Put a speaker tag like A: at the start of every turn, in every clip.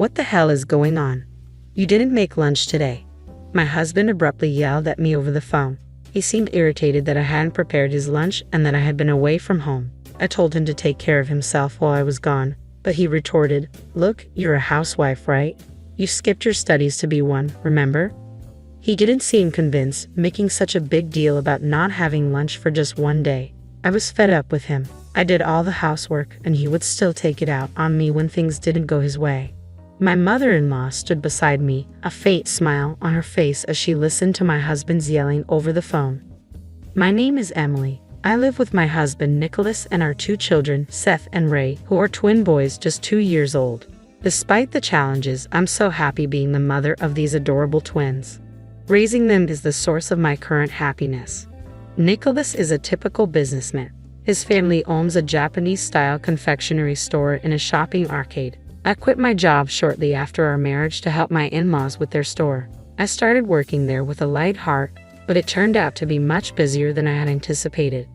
A: What the hell is going on? You didn't make lunch today. My husband abruptly yelled at me over the phone. He seemed irritated that I hadn't prepared his lunch and that I had been away from home. I told him to take care of himself while I was gone, but he retorted, "Look, you're a housewife, right? You skipped your studies to be one, remember?" He didn't seem convinced, making such a big deal about not having lunch for just one day. I was fed up with him. I did all the housework, and he would still take it out on me when things didn't go his way. My mother-in-law stood beside me, a faint smile on her face as she listened to my husband's yelling over the phone. "My name is Emily. I live with my husband Nicholas and our 2 children, Seth and Ray, who are twin boys just 2 years old. Despite the challenges, I'm so happy being the mother of these adorable twins. Raising them is the source of my current happiness." Nicholas is a typical businessman. His family owns a Japanese-style confectionery store in a shopping arcade. I quit my job shortly after our marriage to help my in-laws with their store. I started working there with a light heart, but it turned out to be much busier than I had anticipated.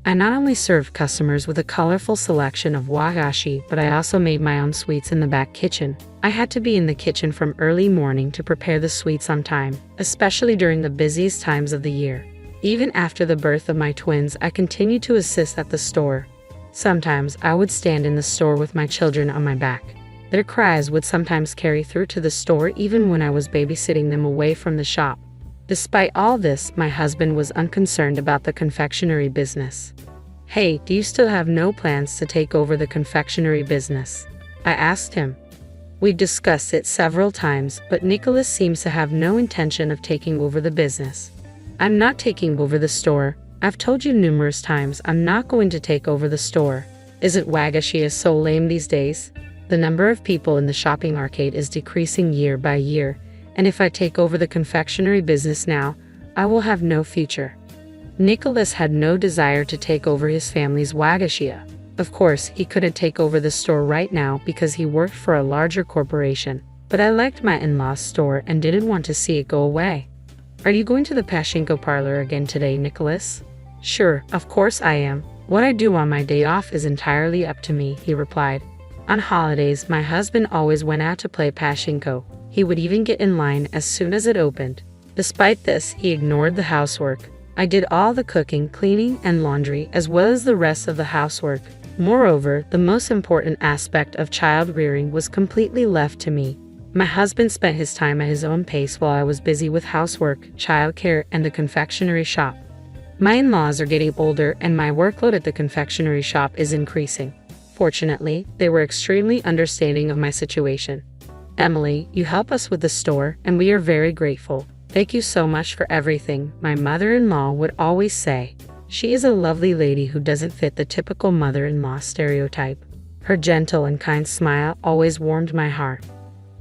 A: I not only served customers with a colorful selection of wagashi, but I also made my own sweets in the back kitchen. I had to be in the kitchen from early morning to prepare the sweets on time, especially during the busiest times of the year. Even after the birth of my twins, I continued to assist at the store. Sometimes I would stand in the store with my children on my back. Their cries would sometimes carry through to the store even when I was babysitting them away from the shop. Despite all this, my husband was unconcerned about the confectionery business. "Hey, do you still have no plans to take over the confectionery business?" I asked him. We discussed it several times, but Nicholas seems to have no intention of taking over the business. "I'm not taking over the store. I've told you numerous times I'm not going to take over the store. Isn't wagashi so lame these days? The number of people in the shopping arcade is decreasing year by year, and if I take over the confectionery business now, I will have no future." Nicholas had no desire to take over his family's wagashi. Of course, he couldn't take over the store right now because he worked for a larger corporation, but I liked my in-laws' store and didn't want to see it go away. "Are you going to the pachinko parlor again today, Nicholas?" "Sure, of course I am. What I do on my day off is entirely up to me," he replied. On holidays, my husband always went out to play pachinko. He would even get in line as soon as it opened. Despite this, he ignored the housework. I did all the cooking, cleaning, and laundry, as well as the rest of the housework. Moreover, the most important aspect of child rearing was completely left to me. My husband spent his time at his own pace while I was busy with housework, childcare, and the confectionery shop. My in-laws are getting older, and my workload at the confectionery shop is increasing. Fortunately, they were extremely understanding of my situation. "Emily, you help us with the store, and we are very grateful. Thank you so much for everything," my mother-in-law would always say. She is a lovely lady who doesn't fit the typical mother-in-law stereotype. Her gentle and kind smile always warmed my heart.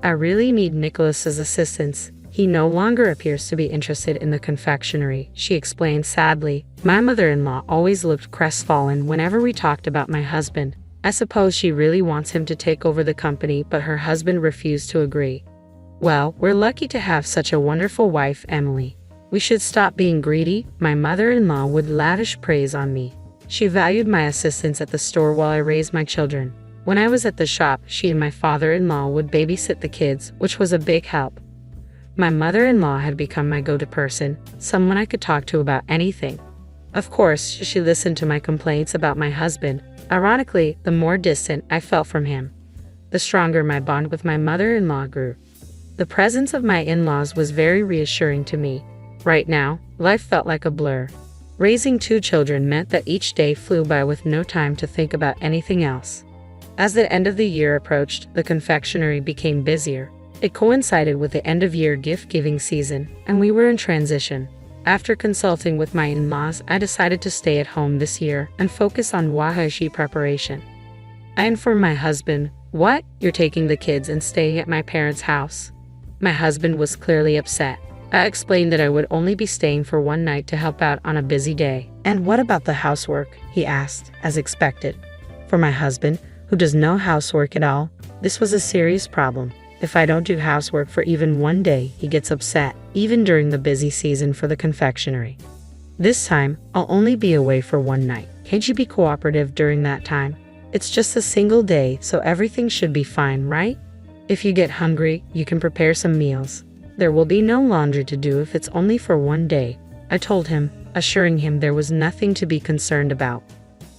A: "I really need Nicholas's assistance. He no longer appears to be interested in the confectionery," she explained sadly. My mother-in-law always looked crestfallen whenever we talked about my husband. I suppose she really wants him to take over the company, but her husband refused to agree. "Well, we're lucky to have such a wonderful wife, Emily. We should stop being greedy." My mother-in-law would lavish praise on me. She valued my assistance at the store while I raised my children. When I was at the shop, she and my father-in-law would babysit the kids, which was a big help. My mother-in-law had become my go-to person, someone I could talk to about anything. Of course, she listened to my complaints about my husband. Ironically, the more distant I felt from him, the stronger my bond with my mother-in-law grew. The presence of my in-laws was very reassuring to me. Right now, life felt like a blur. Raising 2 children meant that each day flew by with no time to think about anything else. As the end of the year approached, the confectionery became busier. It coincided with the end-of-year gift-giving season, and we were in transition. After consulting with my in-laws, I decided to stay at home this year and focus on wagashi preparation. I informed my husband, "What? You're taking the kids and staying at my parents' house?" My husband was clearly upset. I explained that I would only be staying for one night to help out on a busy day. "And what about the housework?" he asked, as expected. For my husband, who does no housework at all, this was a serious problem. If I don't do housework for even one day, he gets upset, even during the busy season for the confectionery. "This time, I'll only be away for one night. Can't you be cooperative during that time? It's just a single day, so everything should be fine, right?" If you get hungry, you can prepare some meals. There will be no laundry to do if it's only for one day, I told him, assuring him there was nothing to be concerned about.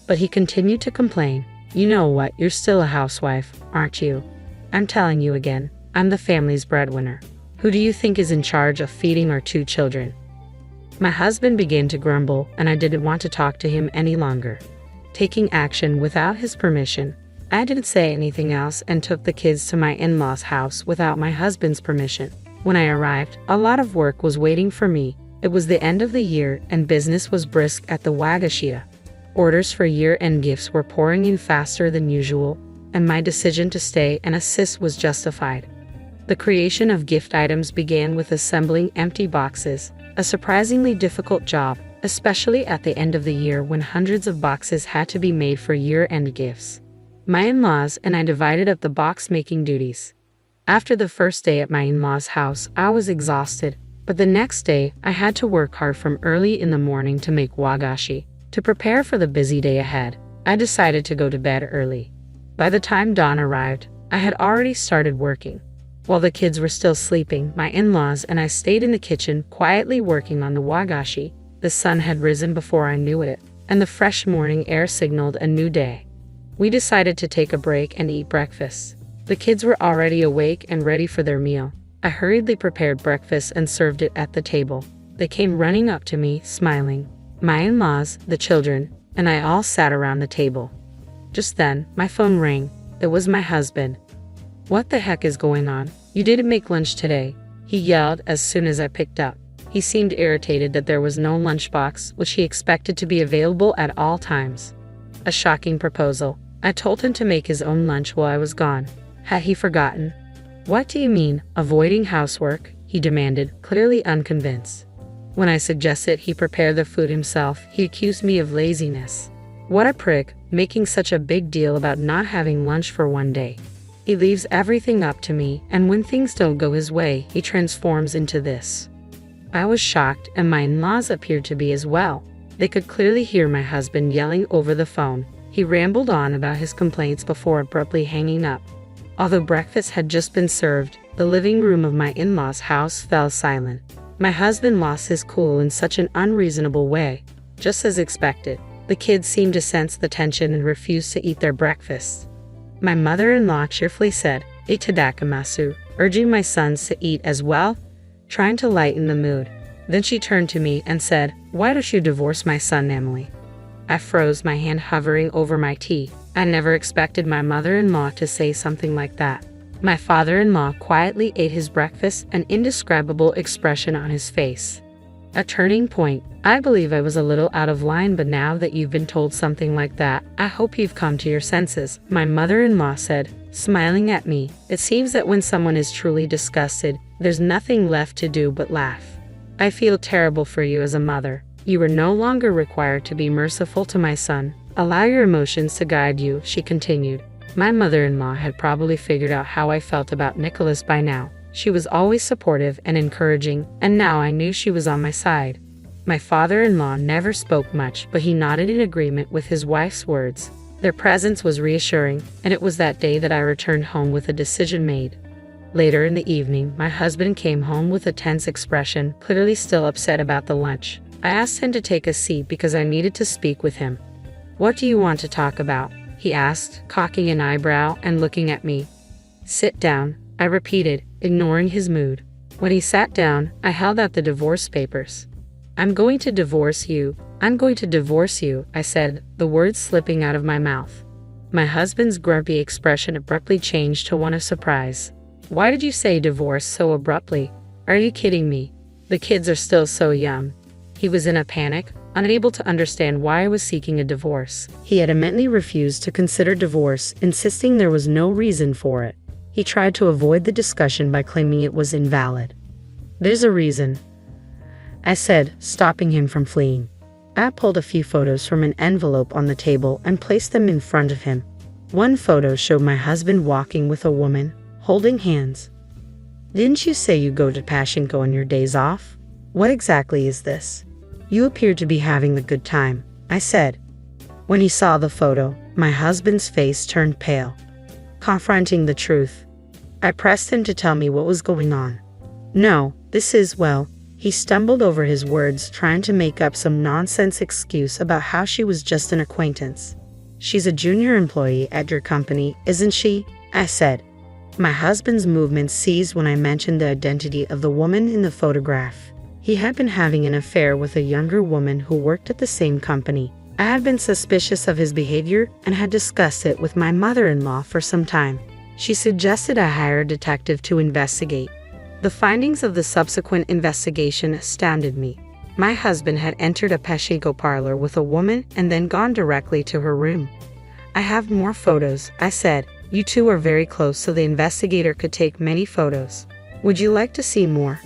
A: But he continued to complain. You know what, you're still a housewife, aren't you? I'm telling you again, I'm the family's breadwinner. Who do you think is in charge of feeding our 2 children? My husband began to grumble, and I didn't want to talk to him any longer. Taking action without his permission, I didn't say anything else and took the kids to my in-laws' house without my husband's permission. When I arrived, a lot of work was waiting for me. It was the end of the year and business was brisk at the Wagashia. Orders for year-end gifts were pouring in faster than usual, and my decision to stay and assist was justified. The creation of gift items began with assembling empty boxes, a surprisingly difficult job, especially at the end of the year when hundreds of boxes had to be made for year-end gifts. My in-laws and I divided up the box-making duties. After the first day at my in-laws' house, I was exhausted, but the next day I had to work hard from early in the morning to make wagashi. To prepare for the busy day ahead, I decided to go to bed early. By the time dawn arrived, I had already started working. While the kids were still sleeping, my in-laws and I stayed in the kitchen quietly working on the wagashi. The sun had risen before I knew it, and the fresh morning air signaled a new day. We decided to take a break and eat breakfast. The kids were already awake and ready for their meal. I hurriedly prepared breakfast and served it at the table. They came running up to me, smiling. My in-laws, the children, and I all sat around the table. Just then, my phone rang. It was my husband. What the heck is going on? You didn't make lunch today, he yelled as soon as I picked up. He seemed irritated that there was no lunchbox, which he expected to be available at all times. A shocking proposal. I told him to make his own lunch while I was gone. Had he forgotten? What do you mean, avoiding housework? He demanded, clearly unconvinced. When I suggested he prepare the food himself, he accused me of laziness. What a prick, making such a big deal about not having lunch for one day. He leaves everything up to me, and when things don't go his way, he transforms into this. I was shocked, and my in-laws appeared to be as well. They could clearly hear my husband yelling over the phone. He rambled on about his complaints before abruptly hanging up. Although breakfast had just been served, the living room of my in-laws' house fell silent. My husband lost his cool in such an unreasonable way. Just as expected, the kids seemed to sense the tension and refused to eat their breakfast. My mother-in-law cheerfully said, "Itadakamasu," urging my sons to eat as well, trying to lighten the mood. Then she turned to me and said, "Why don't you divorce my son, Emily?" I froze, my hand hovering over my tea. I never expected my mother-in-law to say something like that. My father-in-law quietly ate his breakfast, an indescribable expression on his face. A turning point. I believe I was a little out of line, but now that you've been told something like that, I hope you've come to your senses, my mother-in-law said, smiling at me. It seems that when someone is truly disgusted, there's nothing left to do but laugh. I feel terrible for you as a mother. You are no longer required to be merciful to my son. Allow your emotions to guide you, she continued. My mother-in-law had probably figured out how I felt about Nicholas by now. She was always supportive and encouraging, and now I knew she was on my side. My father-in-law never spoke much, but he nodded in agreement with his wife's words. Their presence was reassuring, and it was that day that I returned home with a decision made. Later in the evening, my husband came home with a tense expression, clearly still upset about the lunch. I asked him to take a seat because I needed to speak with him. "What do you want to talk about?" he asked, cocking an eyebrow and looking at me. "Sit down," I repeated, ignoring his mood. When he sat down, I held out the divorce papers. "I'm going to divorce you. I'm going to divorce you," I said, the words slipping out of my mouth. My husband's grumpy expression abruptly changed to one of surprise. "Why did you say divorce so abruptly? Are you kidding me? The kids are still so young." He was in a panic, unable to understand why I was seeking a divorce. He adamantly refused to consider divorce, insisting there was no reason for it. He tried to avoid the discussion by claiming it was invalid. "There's a reason," I said, stopping him from fleeing. I pulled a few photos from an envelope on the table and placed them in front of him. One photo showed my husband walking with a woman, holding hands. "Didn't you say you go to Pachinko on your days off? What exactly is this? You appear to be having a good time," I said. When he saw the photo, my husband's face turned pale. Confronting the truth, I pressed him to tell me what was going on. No, this is, well, he stumbled over his words, trying to make up some nonsense excuse about how she was just an acquaintance. She's a junior employee at your company, isn't she? I said. My husband's movements ceased when I mentioned the identity of the woman in the photograph. He had been having an affair with a younger woman who worked at the same company. I had been suspicious of his behavior and had discussed it with my mother-in-law for some time. She suggested I hire a detective to investigate. The findings of the subsequent investigation astounded me. My husband had entered a pachinko parlor with a woman and then gone directly to her room. I have more photos, I said. You two are very close, so the investigator could take many photos. Would you like to see more?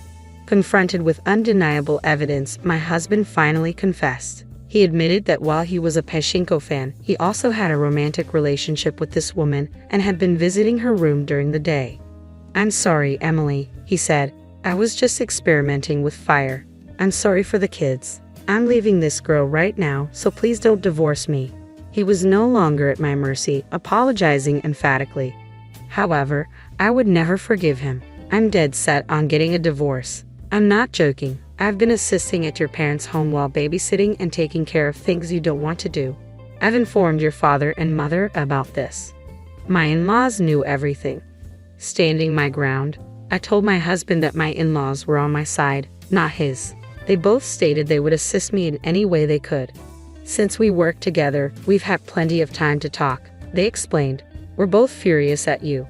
A: Confronted with undeniable evidence, my husband finally confessed. He admitted that while he was a pachinko fan, he also had a romantic relationship with this woman and had been visiting her room during the day. I'm sorry, Emily, he said. I was just experimenting with fire. I'm sorry for the kids. I'm leaving this girl right now, so please don't divorce me. He was no longer at my mercy, apologizing emphatically. However, I would never forgive him. I'm dead set on getting a divorce. I'm not joking. I've been assisting at your parents' home while babysitting and taking care of things you don't want to do. I've informed your father and mother about this. My in-laws knew everything. Standing my ground, I told my husband that my in-laws were on my side, not his. They both stated they would assist me in any way they could. Since we work together, we've had plenty of time to talk, they explained. We're both furious at you.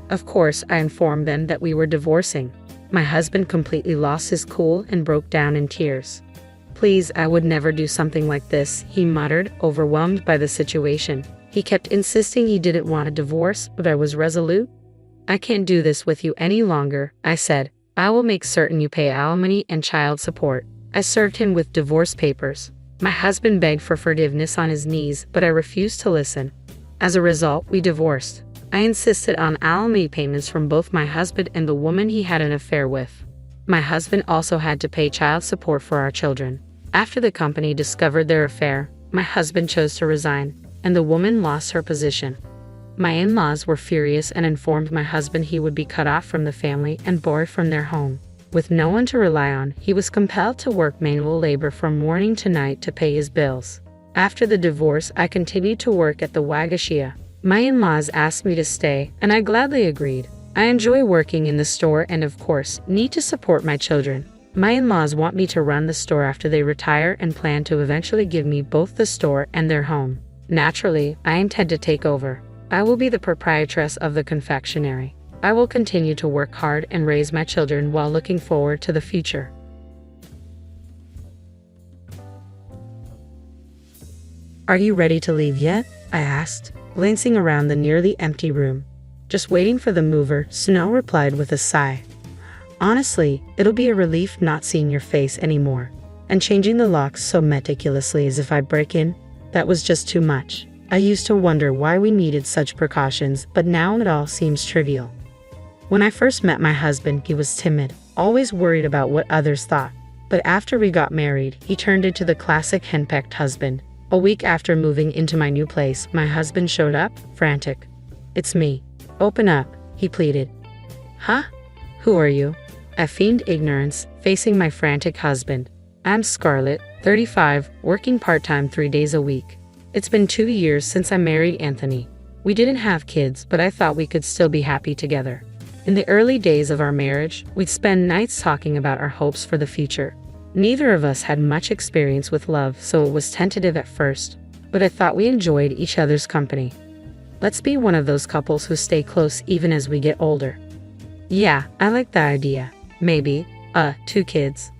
A: Of course, I informed them that we were divorcing. My husband completely lost his cool and broke down in tears. Please, I would never do something like this, he muttered, overwhelmed by the situation. He kept insisting he didn't want a divorce, but I was resolute. I can't do this with you any longer, I said. I will make certain you pay alimony and child support. I served him with divorce papers. My husband begged for forgiveness on his knees, but I refused to listen. As a result, we divorced. I insisted on alimony payments from both my husband and the woman he had an affair with. My husband also had to pay child support for our children. After the company discovered their affair, my husband chose to resign, and the woman lost her position. My in-laws were furious and informed my husband he would be cut off from the family and bored from their home. With no one to rely on, he was compelled to work manual labor from morning to night to pay his bills. After the divorce, I continued to work at the Wagashia. My in-laws asked me to stay, and I gladly agreed. I enjoy working in the store and, of course, need to support my children. My in-laws want me to run the store after they retire and plan to eventually give me both the store and their home. Naturally, I intend to take over. I will be the proprietress of the confectionery. I will continue to work hard and raise my children while looking forward to the future. Are you ready to leave yet? I asked, glancing around the nearly empty room. Just waiting for the mover, Snow replied with a sigh. Honestly, it'll be a relief not seeing your face anymore. And changing the locks so meticulously as if I break in, that was just too much. I used to wonder why we needed such precautions, but now it all seems trivial. When I first met my husband, he was timid, always worried about what others thought. But after we got married, he turned into the classic henpecked husband. A week after moving into my new place, my husband showed up, frantic. It's me. Open up, he pleaded. Huh? Who are you? I feigned ignorance, facing my frantic husband. I'm Scarlett, 35, working part-time 3 days a week. It's been 2 years since I married Anthony. We didn't have kids, but I thought we could still be happy together. In the early days of our marriage, we'd spend nights talking about our hopes for the future. Neither of us had much experience with love, so it was tentative at first, but I thought we enjoyed each other's company. Let's be one of those couples who stay close even as we get older. Yeah, I like that idea. Maybe, 2 kids.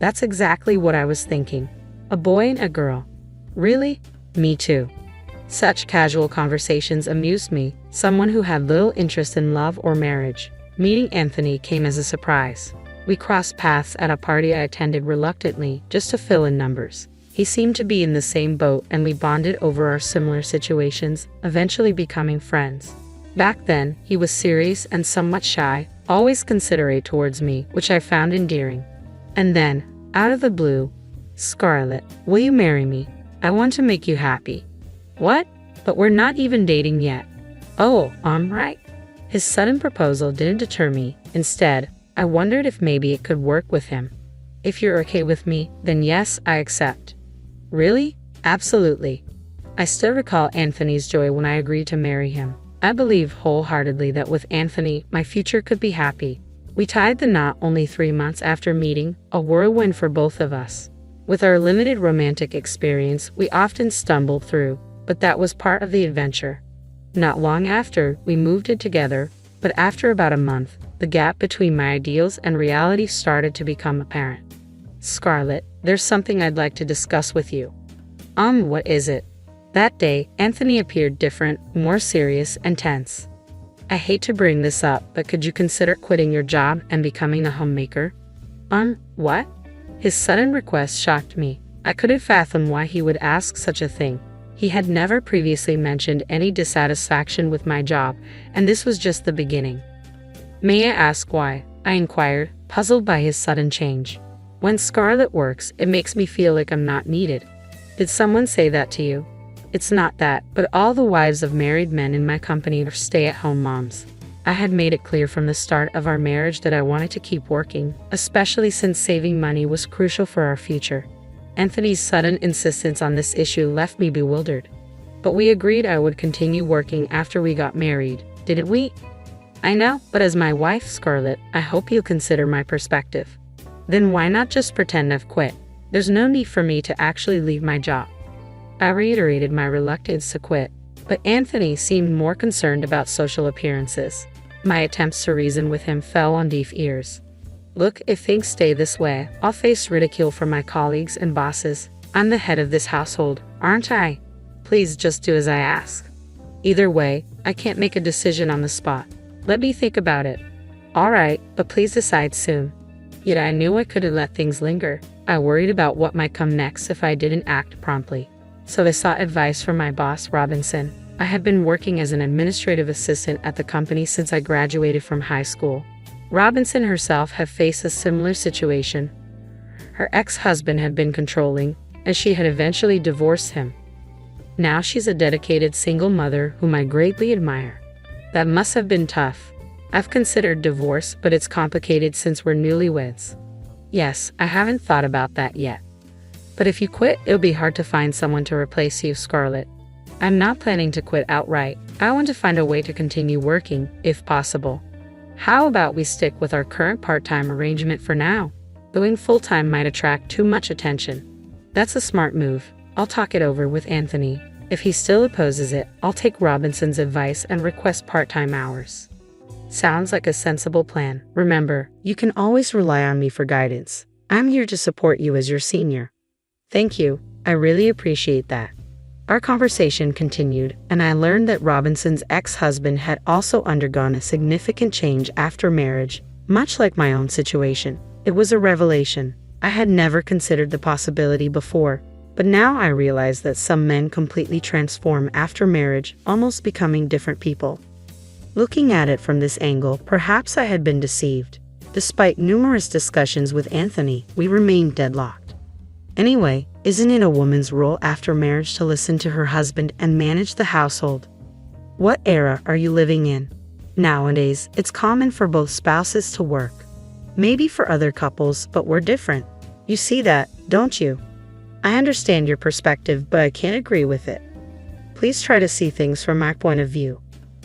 A: That's exactly what I was thinking. A boy and a girl. Really? Me too. Such casual conversations amused me, someone who had little interest in love or marriage. Meeting Anthony came as a surprise. We crossed paths at a party I attended reluctantly, just to fill in numbers. He seemed to be in the same boat, and we bonded over our similar situations, eventually becoming friends. Back then, he was serious and somewhat shy, always considerate towards me, which I found endearing. And then, out of the blue, Scarlett, will you marry me? I want to make you happy. What? But we're not even dating yet. Oh, right. His sudden proposal didn't deter me. Instead, I wondered if maybe it could work with him. If you're okay with me, then yes, I accept. Really? Absolutely. I still recall Anthony's joy when I agreed to marry him. I believe wholeheartedly that with Anthony, my future could be happy. We tied the knot only 3 months after meeting, a whirlwind for both of us. With our limited romantic experience, we often stumbled through, but that was part of the adventure. Not long after, we moved in together, but after about a month, the gap between my ideals and reality started to become apparent. Scarlett, there's something I'd like to discuss with you. What is it? That day, Anthony appeared different, more serious and tense. I hate to bring this up, but could you consider quitting your job and becoming a homemaker? What? His sudden request shocked me. I couldn't fathom why he would ask such a thing. He had never previously mentioned any dissatisfaction with my job, and this was just the beginning. May I ask why? I inquired, puzzled by his sudden change. When Scarlett works, it makes me feel like I'm not needed. Did someone say that to you? It's not that, but all the wives of married men in my company are stay-at-home moms. I had made it clear from the start of our marriage that I wanted to keep working, especially since saving money was crucial for our future. Anthony's sudden insistence on this issue left me bewildered. But we agreed I would continue working after we got married, didn't we? I know, but as my wife, Scarlett, I hope you'll consider my perspective. Then why not just pretend I've quit? There's no need for me to actually leave my job. I reiterated my reluctance to quit, but Anthony seemed more concerned about social appearances. My attempts to reason with him fell on deaf ears. Look, if things stay this way, I'll face ridicule from my colleagues and bosses. I'm the head of this household, aren't I? Please just do as I ask. Either way, I can't make a decision on the spot. Let me think about it. All right, but please decide soon. Yet I knew I couldn't let things linger. I worried about what might come next if I didn't act promptly. So I sought advice from my boss, Robinson. I had been working as an administrative assistant at the company since I graduated from high school. Robinson herself had faced a similar situation. Her ex-husband had been controlling, and she had eventually divorced him. Now she's a dedicated single mother whom I greatly admire. That must have been tough. I've considered divorce, but it's complicated since we're newlyweds. Yes, I haven't thought about that yet. But if you quit, it'll be hard to find someone to replace you, Scarlett. I'm not planning to quit outright. I want to find a way to continue working, if possible. How about we stick with our current part-time arrangement for now? Going full-time might attract too much attention. That's a smart move. I'll talk it over with Anthony. If he still opposes it, I'll take Robinson's advice and request part-time hours. Sounds like a sensible plan. Remember, you can always rely on me for guidance. I'm here to support you as your senior. Thank you. I really appreciate that. Our conversation continued, and I learned that Robinson's ex-husband had also undergone a significant change after marriage, much like my own situation. It was a revelation. I had never considered the possibility before, but now I realize that some men completely transform after marriage, almost becoming different people. Looking at it from this angle, perhaps I had been deceived. Despite numerous discussions with Anthony, we remained deadlocked. Anyway, isn't it a woman's role after marriage to listen to her husband and manage the household? What era are you living in? Nowadays, it's common for both spouses to work. Maybe for other couples, but we're different. You see that, don't you? I understand your perspective, but I can't agree with it. Please try to see things from my point of view.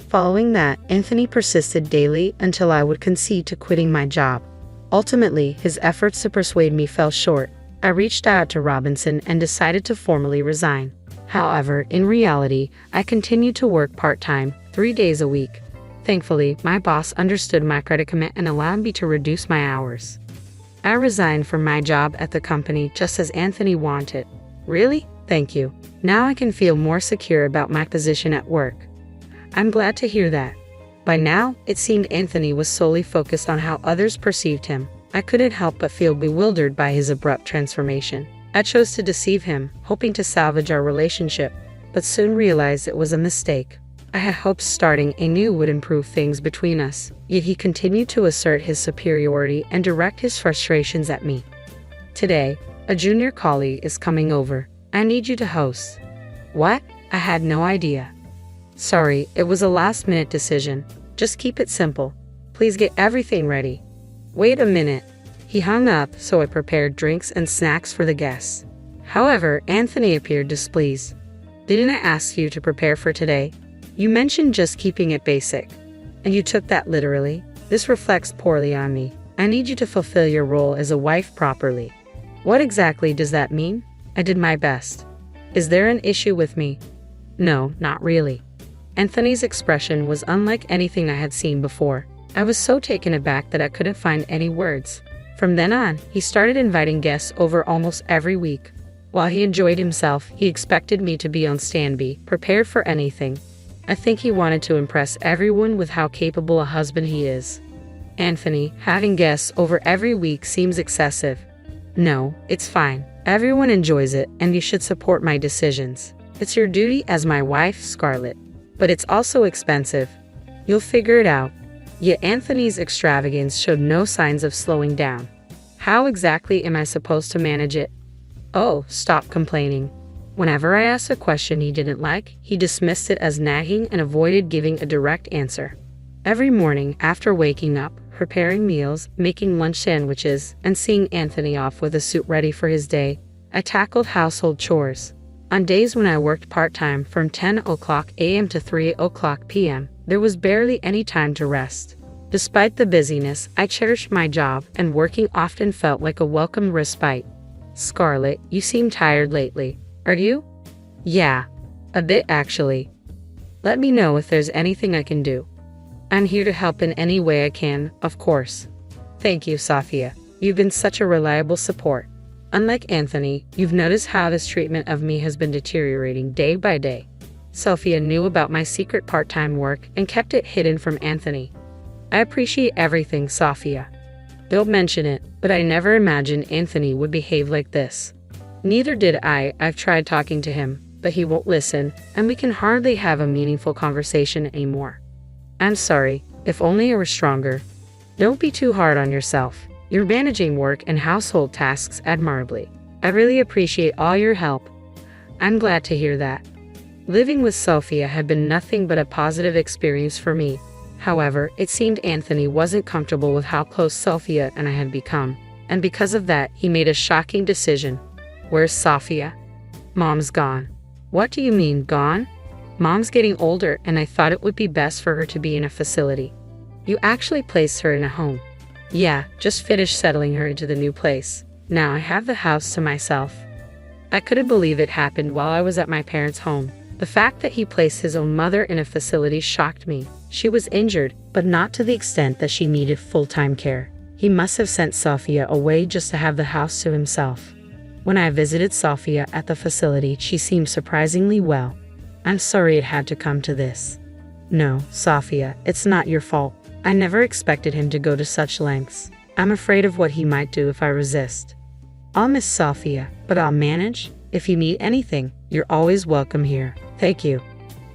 A: Following that, Anthony persisted daily until I would concede to quitting my job. Ultimately, his efforts to persuade me fell short. I reached out to Robinson and decided to formally resign. However, in reality, I continued to work part-time, 3 days a week. Thankfully, my boss understood my predicament and allowed me to reduce my hours. I resigned from my job at the company just as Anthony wanted. Really? Thank you. Now I can feel more secure about my position at work. I'm glad to hear that. By now, it seemed Anthony was solely focused on how others perceived him. I couldn't help but feel bewildered by his abrupt transformation. I chose to deceive him, hoping to salvage our relationship, but soon realized it was a mistake. I had hoped starting anew would improve things between us, yet he continued to assert his superiority and direct his frustrations at me. Today, a junior colleague is coming over. I need you to host. What? I had no idea. Sorry, it was a last-minute decision. Just keep it simple. Please get everything ready. Wait a minute. He hung up, so I prepared drinks and snacks for the guests. However, Anthony appeared displeased. Didn't I ask you to prepare for today? You mentioned just keeping it basic. And you took that literally? This reflects poorly on me. I need you to fulfill your role as a wife properly. What exactly does that mean? I did my best. Is there an issue with me? No, not really. Anthony's expression was unlike anything I had seen before. I was so taken aback that I couldn't find any words. From then on, he started inviting guests over almost every week. While he enjoyed himself, he expected me to be on standby, prepared for anything. I think he wanted to impress everyone with how capable a husband he is. Anthony, having guests over every week seems excessive. No, it's fine. Everyone enjoys it, and you should support my decisions. It's your duty as my wife, Scarlett. But it's also expensive. You'll figure it out. Yet Anthony's extravagance showed no signs of slowing down. How exactly am I supposed to manage it? Oh, stop complaining. Whenever I asked a question he didn't like, he dismissed it as nagging and avoided giving a direct answer. Every morning, after waking up, preparing meals, making lunch sandwiches, and seeing Anthony off with a suit ready for his day, I tackled household chores. On days when I worked part-time from 10 o'clock a.m. to 3 o'clock p.m., there was barely any time to rest. Despite the busyness, I cherished my job, and working often felt like a welcome respite. Scarlett, you seem tired lately. Are you? Yeah, a bit actually. Let me know if there's anything I can do. I'm here to help in any way I can, of course. Thank you, Sophia. You've been such a reliable support. Unlike Anthony, you've noticed how this treatment of me has been deteriorating day by day. Sophia knew about my secret part-time work and kept it hidden from Anthony. I appreciate everything, Sophia. Don't mention it, but I never imagined Anthony would behave like this. Neither did I. I've tried talking to him, but he won't listen, and we can hardly have a meaningful conversation anymore. I'm sorry, if only I were stronger. Don't be too hard on yourself. You're managing work and household tasks admirably. I really appreciate all your help. I'm glad to hear that. Living with Sophia had been nothing but a positive experience for me. However, it seemed Anthony wasn't comfortable with how close Sophia and I had become, and because of that, he made a shocking decision. Where's Sophia? Mom's gone. What do you mean, gone? Mom's getting older, and I thought it would be best for her to be in a facility. You actually placed her in a home. Yeah, just finished settling her into the new place. Now I have the house to myself. I couldn't believe it happened while I was at my parents' home. The fact that he placed his own mother in a facility shocked me. She was injured, but not to the extent that she needed full-time care. He must have sent Sophia away just to have the house to himself. When I visited Sophia at the facility, she seemed surprisingly well. I'm sorry it had to come to this. No, Sophia, it's not your fault. I never expected him to go to such lengths. I'm afraid of what he might do if I resist. I'll miss Sophia, but I'll manage. If you need anything, you're always welcome here. Thank you.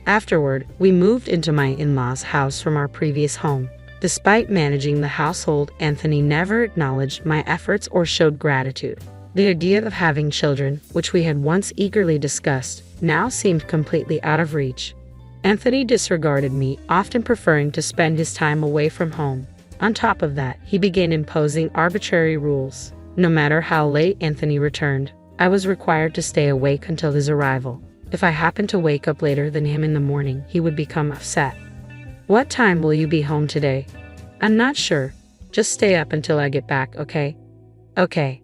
A: Afterward, we moved into my in-laws' house from our previous home. Despite managing the household, Anthony never acknowledged my efforts or showed gratitude. The idea of having children, which we had once eagerly discussed, now seemed completely out of reach. Anthony disregarded me, often preferring to spend his time away from home. On top of that, he began imposing arbitrary rules. No matter how late Anthony returned, I was required to stay awake until his arrival. If I happened to wake up later than him in the morning, he would become upset. What time will you be home today? I'm not sure. Just stay up until I get back, okay? Okay.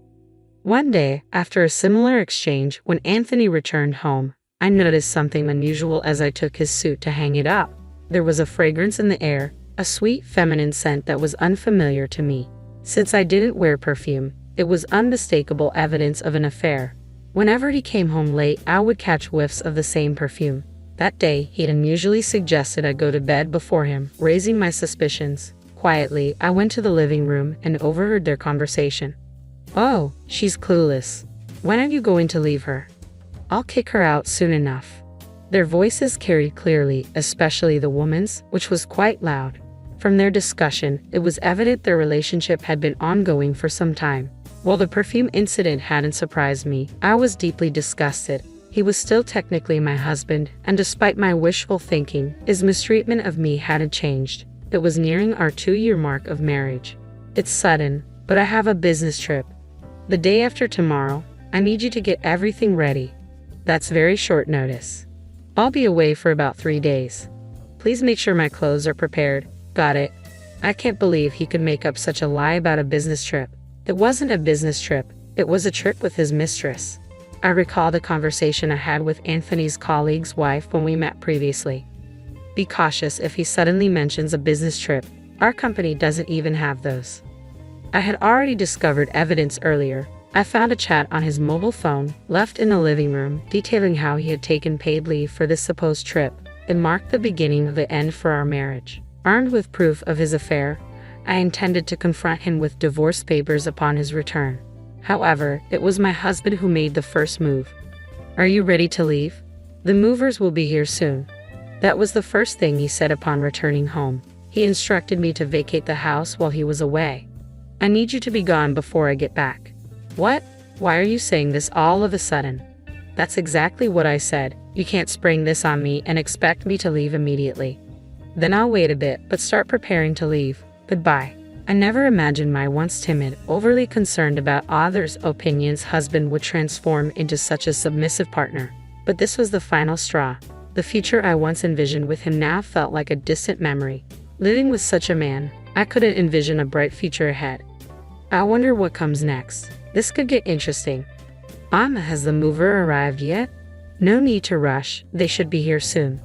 A: One day, after a similar exchange, when Anthony returned home, I noticed something unusual as I took his suit to hang it up. There was a fragrance in the air, a sweet feminine scent that was unfamiliar to me. Since I didn't wear perfume, it was unmistakable evidence of an affair. Whenever he came home late, I would catch whiffs of the same perfume. That day, he unusually suggested I go to bed before him, raising my suspicions. Quietly, I went to the living room and overheard their conversation. Oh, she's clueless. When are you going to leave her? I'll kick her out soon enough. Their voices carried clearly, especially the woman's, which was quite loud. From their discussion, it was evident their relationship had been ongoing for some time. While the perfume incident hadn't surprised me, I was deeply disgusted. He was still technically my husband, and despite my wishful thinking, his mistreatment of me hadn't changed. It was nearing our 2-year mark of marriage. It's sudden, but I have a business trip. The day after tomorrow. I need you to get everything ready. That's very short notice. I'll be away for about 3 days. Please make sure my clothes are prepared. Got it. I can't believe he could make up such a lie about a business trip. It wasn't a business trip. It was a trip with his mistress. I recall the conversation I had with Anthony's colleague's wife when we met previously. Be cautious if he suddenly mentions a business trip. Our company doesn't even have those. I had already discovered evidence earlier. I found a chat on his mobile phone, left in the living room, detailing how he had taken paid leave for this supposed trip. It marked the beginning of the end for our marriage. Armed with proof of his affair, I intended to confront him with divorce papers upon his return. However, it was my husband who made the first move. Are you ready to leave? The movers will be here soon. That was the first thing he said upon returning home. He instructed me to vacate the house while he was away. I need you to be gone before I get back. What? Why are you saying this all of a sudden? That's exactly what I said. You can't spring this on me and expect me to leave immediately. Then I'll wait a bit, but start preparing to leave. Goodbye. I never imagined my once timid, overly concerned about others' opinions husband would transform into such a submissive partner. But this was the final straw. The future I once envisioned with him now felt like a distant memory. Living with such a man, I couldn't envision a bright future ahead. I wonder what comes next. This could get interesting. Has the mover arrived yet? No need to rush, they should be here soon.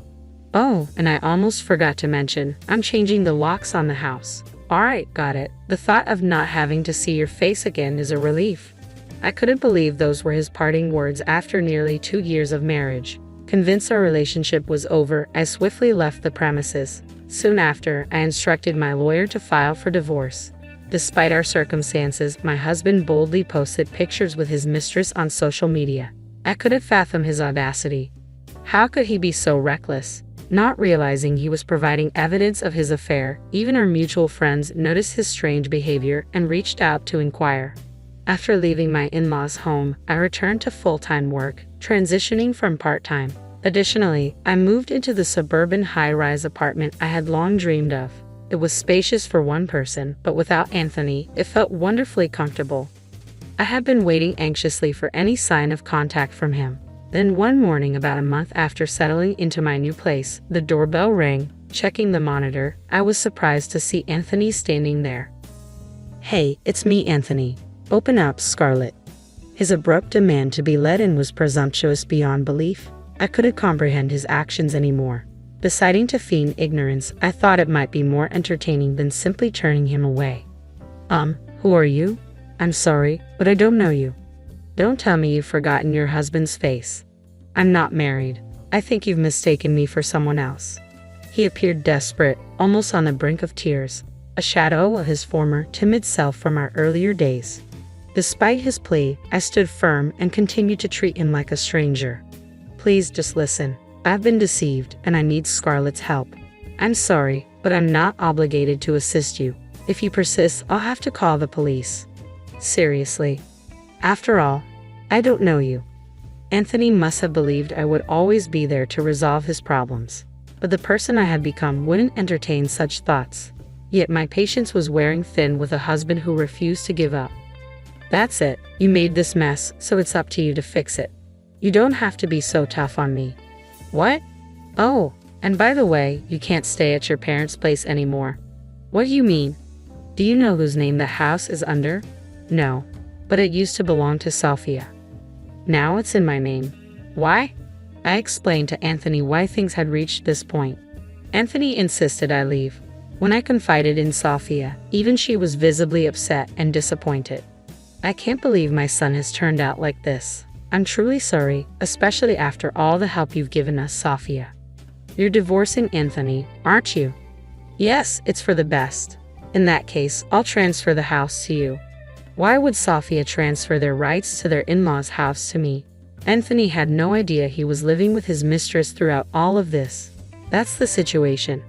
A: Oh, and I almost forgot to mention, I'm changing the locks on the house. Alright, got it. The thought of not having to see your face again is a relief. I couldn't believe those were his parting words after nearly 2 years of marriage. Convinced our relationship was over, I swiftly left the premises. Soon after, I instructed my lawyer to file for divorce. Despite our circumstances, my husband boldly posted pictures with his mistress on social media. I couldn't fathom his audacity. How could he be so reckless? Not realizing he was providing evidence of his affair, even our mutual friends noticed his strange behavior and reached out to inquire. After leaving my in-laws' home, I returned to full-time work, transitioning from part-time. Additionally, I moved into the suburban high-rise apartment I had long dreamed of. It was spacious for one person, but without Anthony, it felt wonderfully comfortable. I had been waiting anxiously for any sign of contact from him. Then one morning, about a month after settling into my new place, the doorbell rang. Checking the monitor, I was surprised to see Anthony standing there. Hey, it's me, Anthony. Open up, Scarlett. His abrupt demand to be let in was presumptuous beyond belief. I couldn't comprehend his actions anymore. Deciding to feign ignorance, I thought it might be more entertaining than simply turning him away. Who are you? I'm sorry, but I don't know you. Don't tell me you've forgotten your husband's face. I'm not married. I think you've mistaken me for someone else. He appeared desperate, almost on the brink of tears, a shadow of his former timid self from our earlier days. Despite his plea, I stood firm and continued to treat him like a stranger. Please just listen. I've been deceived, and I need Scarlett's help. I'm sorry, but I'm not obligated to assist you. If you persist, I'll have to call the police. Seriously. After all, I don't know you. Anthony must have believed I would always be there to resolve his problems. But the person I had become wouldn't entertain such thoughts. Yet my patience was wearing thin with a husband who refused to give up. That's it. You made this mess, so it's up to you to fix it. You don't have to be so tough on me. What? Oh, and by the way, you can't stay at your parents' place anymore. What do you mean? Do you know whose name the house is under? No, but it used to belong to Sophia. Now it's in my name. Why? I explained to Anthony why things had reached this point. Anthony insisted I leave. When I confided in Sophia, even she was visibly upset and disappointed. I can't believe my son has turned out like this. I'm truly sorry, especially after all the help you've given us, Sophia. You're divorcing Anthony, aren't you? Yes, it's for the best. In that case, I'll transfer the house to you. Why would Sophia transfer their rights to their in-laws' house to me? Anthony had no idea he was living with his mistress throughout all of this. That's the situation.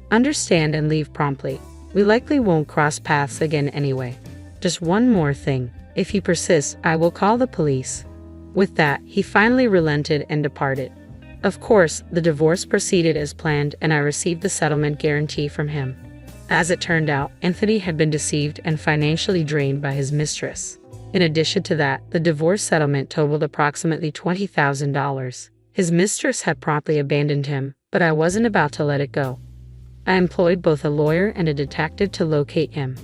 A: Understand and leave promptly. We likely won't cross paths again anyway. Just one more thing. If he persists, I will call the police. With that, he finally relented and departed. Of course, the divorce proceeded as planned and I received the settlement guarantee from him. As it turned out, Anthony had been deceived and financially drained by his mistress. In addition to that, the divorce settlement totaled approximately $20,000. His mistress had promptly abandoned him, but I wasn't about to let it go. I employed both a lawyer and a detective to locate him.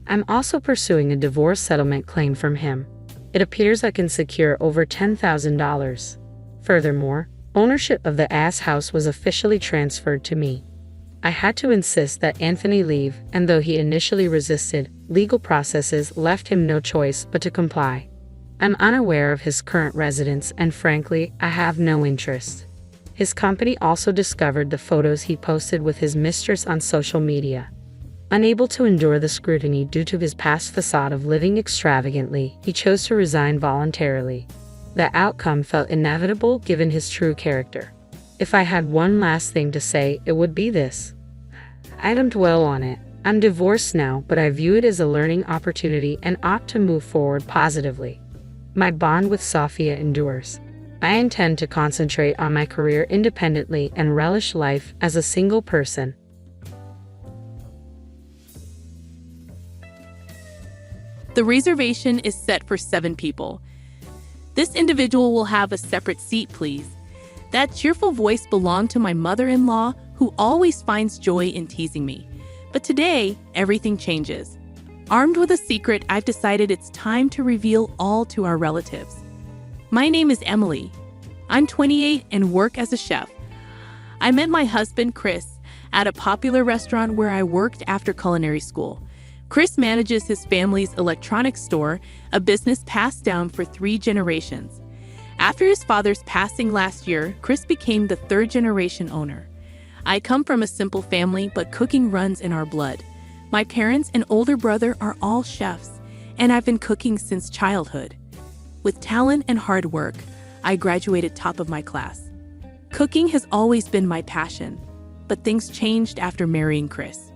A: I'm also pursuing a divorce settlement claim from him. It appears I can secure over $10,000. Furthermore, ownership of the ass house was officially transferred to me. I had to insist that Anthony leave, and though he initially resisted, legal processes left him no choice but to comply. I'm unaware of his current residence, and frankly, I have no interest. His company also discovered the photos he posted with his mistress on social media. Unable to endure the scrutiny due to his past facade of living extravagantly, he chose to resign voluntarily. The outcome felt inevitable given his true character. If I had one last thing to say, it would be this. I don't dwell on it. I'm divorced now, but I view it as a learning opportunity and opt to move forward positively. My bond with Sophia endures. I intend to concentrate on my career independently and relish life as a single person.
B: The reservation is set for 7 people. This individual will have a separate seat, please. That cheerful voice belonged to my mother-in-law, who always finds joy in teasing me. But today, everything changes. Armed with a secret, I've decided it's time to reveal all to our relatives. My name is Emily. I'm 28 and work as a chef. I met my husband, Chris, at a popular restaurant where I worked after culinary school. Chris manages his family's electronics store, a business passed down for 3 generations. After his father's passing last year, Chris became the 3rd-generation owner. I come from a simple family, but cooking runs in our blood. My parents and older brother are all chefs, and I've been cooking since childhood. With talent and hard work, I graduated top of my class. Cooking has always been my passion, but things changed after marrying Chris.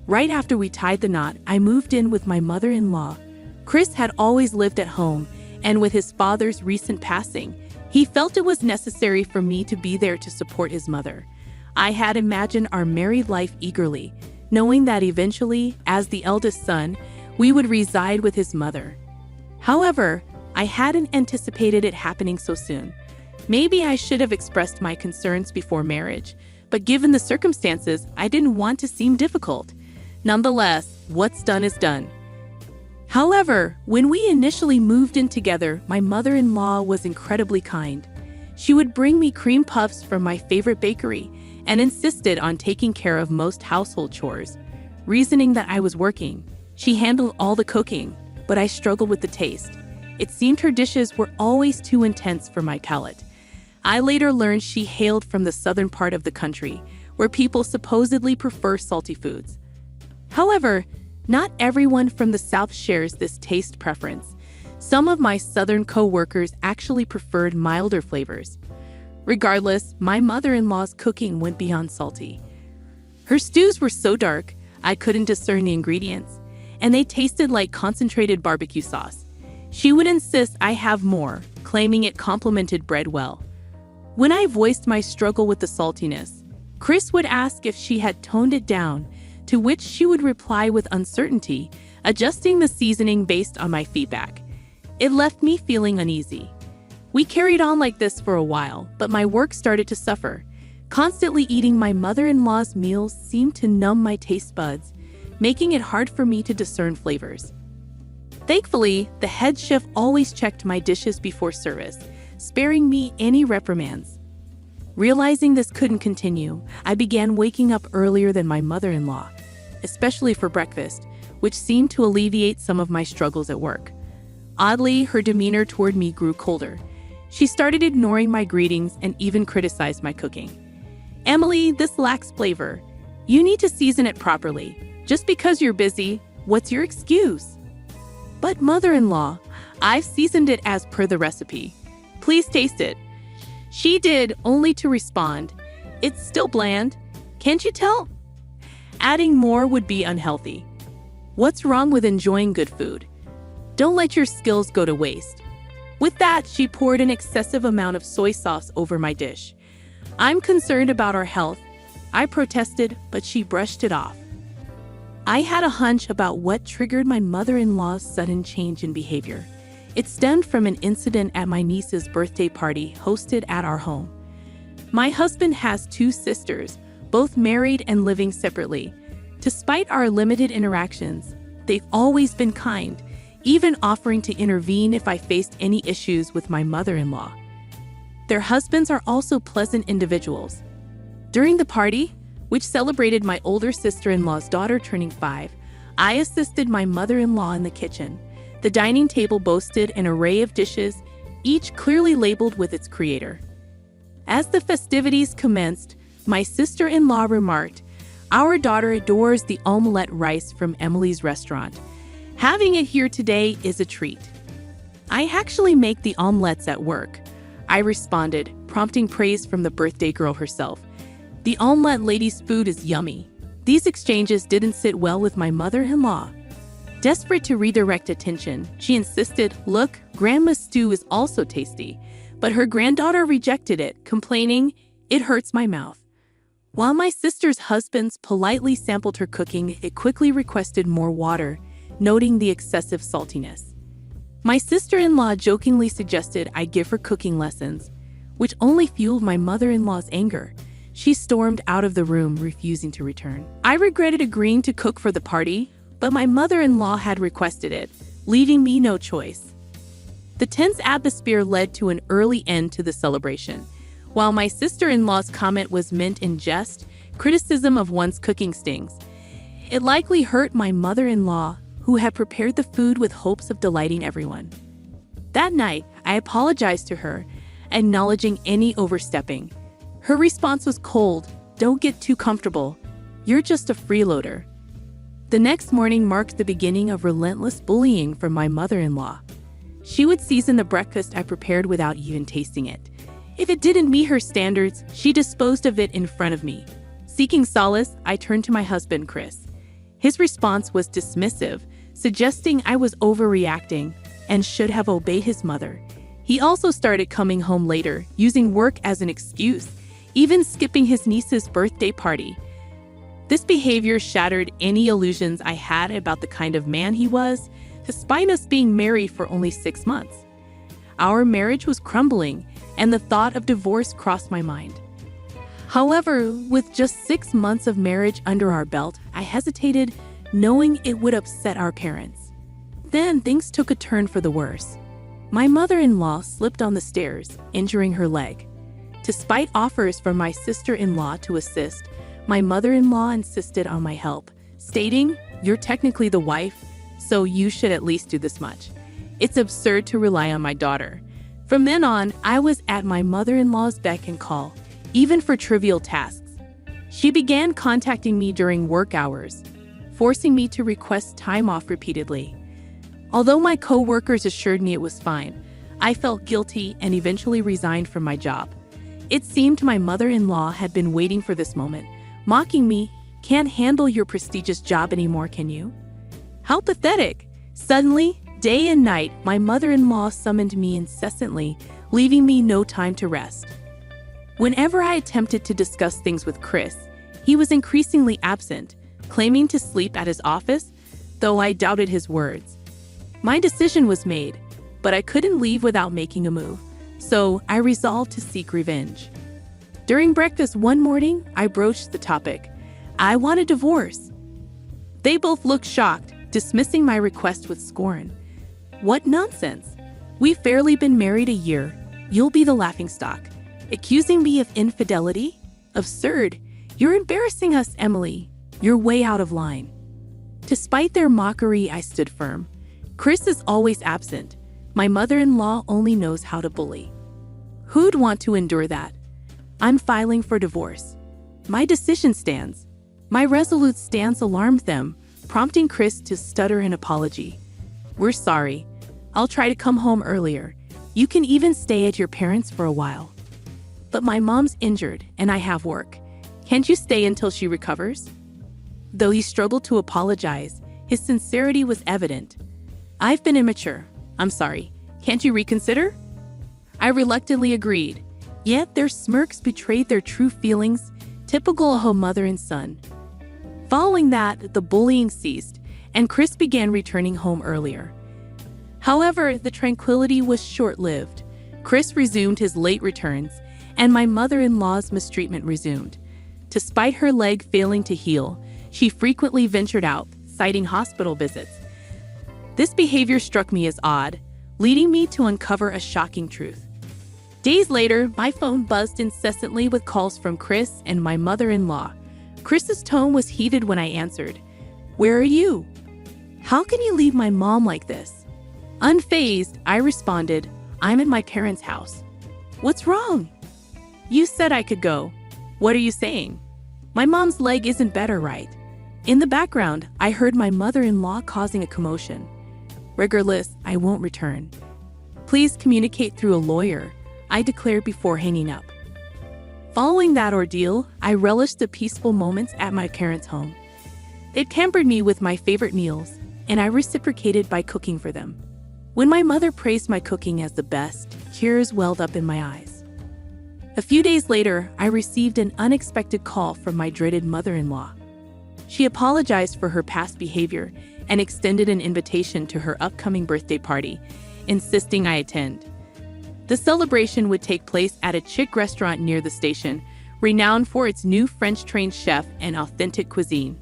B: Right after we tied the knot, I moved in with my mother-in-law. Chris had always lived at home, and with his father's recent passing, he felt it was necessary for me to be there to support his mother. I had imagined our married life eagerly, knowing that eventually, as the eldest son, we would reside with his mother. However, I hadn't anticipated it happening so soon. Maybe I should have expressed my concerns before marriage, but given the circumstances, I didn't want to seem difficult. Nonetheless, what's done is done. However, when we initially moved in together, my mother-in-law was incredibly kind. She would bring me cream puffs from my favorite bakery and insisted on taking care of most household chores. Reasoning that I was working, she handled all the cooking, but I struggled with the taste. It seemed her dishes were always too intense for my palate. I later learned she hailed from the southern part of the country, where people supposedly prefer salty foods. However, not everyone from the South shares this taste preference. Some of my southern co-workers actually preferred milder flavors. Regardless, my mother-in-law's cooking went beyond salty. Her stews were so dark, I couldn't discern the ingredients, and they tasted like concentrated barbecue sauce. She would insist I have more, claiming it complemented bread well. When I voiced my struggle with the saltiness, Chris would ask if she had toned it down, to which she would reply with uncertainty, adjusting the seasoning based on my feedback. It left me feeling uneasy. We carried on like this for a while, but my work started to suffer. Constantly eating my mother-in-law's meals seemed to numb my taste buds, making it hard for me to discern flavors. Thankfully, the head chef always checked my dishes before service, sparing me any reprimands. Realizing this couldn't continue, I began waking up earlier than my mother-in-law, especially for breakfast, which seemed to alleviate some of my struggles at work. Oddly, her demeanor toward me grew colder. She started ignoring my greetings and even criticized my cooking. "Emily, this lacks flavor. You need to season it properly. Just because you're busy, what's your excuse?" "But mother-in-law, I've seasoned it as per the recipe. Please taste it." She did, only to respond, "It's still bland. Can't you tell?" Adding more would be unhealthy. What's wrong with enjoying good food? Don't let your skills go to waste. With that, she poured an excessive amount of soy sauce over my dish. "I'm concerned about our health." I protested, but she brushed it off. I had a hunch about what triggered my mother-in-law's sudden change in behavior. It stemmed from an incident at my niece's birthday party hosted at our home. My husband has 2 sisters, both married and living separately. Despite our limited interactions, they've always been kind, even offering to intervene if I faced any issues with my mother-in-law. Their husbands are also pleasant individuals. During the party, which celebrated my older sister-in-law's daughter turning 5, I assisted my mother-in-law in the kitchen. The dining table boasted an array of dishes, each clearly labeled with its creator. As the festivities commenced, my sister-in-law remarked, "Our daughter adores the omelette rice from Emily's restaurant. Having it here today is a treat." "I actually make the omelettes at work," I responded, prompting praise from the birthday girl herself. "The omelette lady's food is yummy." These exchanges didn't sit well with my mother-in-law. Desperate to redirect attention, she insisted, "Look, Grandma's stew is also tasty." But her granddaughter rejected it, complaining, "It hurts my mouth." While my sister's husbands politely sampled her cooking, it quickly requested more water, noting the excessive saltiness. My sister-in-law jokingly suggested I give her cooking lessons, which only fueled my mother-in-law's anger. She stormed out of the room, refusing to return. I regretted agreeing to cook for the party, but my mother-in-law had requested it, leaving me no choice. The tense atmosphere led to an early end to the celebration. While my sister-in-law's comment was meant in jest, criticism of one's cooking stings. It likely hurt my mother-in-law, who had prepared the food with hopes of delighting everyone. That night, I apologized to her, acknowledging any overstepping. Her response was cold, "Don't get too comfortable. You're just a freeloader." The next morning marked the beginning of relentless bullying from my mother-in-law. She would season the breakfast I prepared without even tasting it. If it didn't meet her standards, she disposed of it in front of me. Seeking solace, I turned to my husband, Chris. His response was dismissive, suggesting I was overreacting and should have obeyed his mother. He also started coming home later, using work as an excuse, even skipping his niece's birthday party. This behavior shattered any illusions I had about the kind of man he was, despite us being married for only 6 months. Our marriage was crumbling, and the thought of divorce crossed my mind. However, with just 6 months of marriage under our belt, I hesitated, knowing it would upset our parents. Then things took a turn for the worse. My mother-in-law slipped on the stairs, injuring her leg. Despite offers from my sister-in-law to assist, my mother-in-law insisted on my help, stating, "You're technically the wife, so you should at least do this much. It's absurd to rely on my daughter." From then on, I was at my mother-in-law's beck and call, even for trivial tasks. She began contacting me during work hours, forcing me to request time off repeatedly. Although my co-workers assured me it was fine, I felt guilty and eventually resigned from my job. It seemed my mother-in-law had been waiting for this moment, mocking me, "Can't handle your prestigious job anymore, can you?" How pathetic! Suddenly, day and night, my mother-in-law summoned me incessantly, leaving me no time to rest. Whenever I attempted to discuss things with Chris, he was increasingly absent, claiming to sleep at his office, though I doubted his words. My decision was made, but I couldn't leave without making a move, so I resolved to seek revenge. During breakfast one morning, I broached the topic. I want a divorce. They both looked shocked, dismissing my request with scorn. "What nonsense! We've barely been married a year. You'll be the laughingstock. Accusing me of infidelity? Absurd! You're embarrassing us, Emily. You're way out of line." Despite their mockery, I stood firm. Chris is always absent. My mother-in-law only knows how to bully. Who'd want to endure that? I'm filing for divorce. My decision stands. My resolute stance alarmed them, prompting Chris to stutter an apology. "We're sorry. I'll try to come home earlier. You can even stay at your parents' for a while." "But my mom's injured and I have work. Can't you stay until she recovers?" Though he struggled to apologize, his sincerity was evident. "I've been immature. I'm sorry. Can't you reconsider?" I reluctantly agreed, yet their smirks betrayed their true feelings, typical of a mother and son. Following that, the bullying ceased, and Chris began returning home earlier. However, the tranquility was short-lived. Chris resumed his late returns, and my mother-in-law's mistreatment resumed. Despite her leg failing to heal, she frequently ventured out, citing hospital visits. This behavior struck me as odd, leading me to uncover a shocking truth. Days later, my phone buzzed incessantly with calls from Chris and my mother-in-law. Chris's tone was heated when I answered. "Where are you? How can you leave my mom like this?" Unfazed, I responded, "I'm at my parents' house." "What's wrong?" "You said I could go. What are you saying? My mom's leg isn't better, right?" In the background, I heard my mother-in-law causing a commotion. "Regardless, I won't return. Please communicate through a lawyer," I declared before hanging up. Following that ordeal, I relished the peaceful moments at my parents' home. They'd pampered me with my favorite meals, and I reciprocated by cooking for them. When my mother praised my cooking as the best, tears welled up in my eyes. A few days later, I received an unexpected call from my dreaded mother-in-law. She apologized for her past behavior and extended an invitation to her upcoming birthday party, insisting I attend. The celebration would take place at a chic restaurant near the station, renowned for its new French-trained chef and authentic cuisine.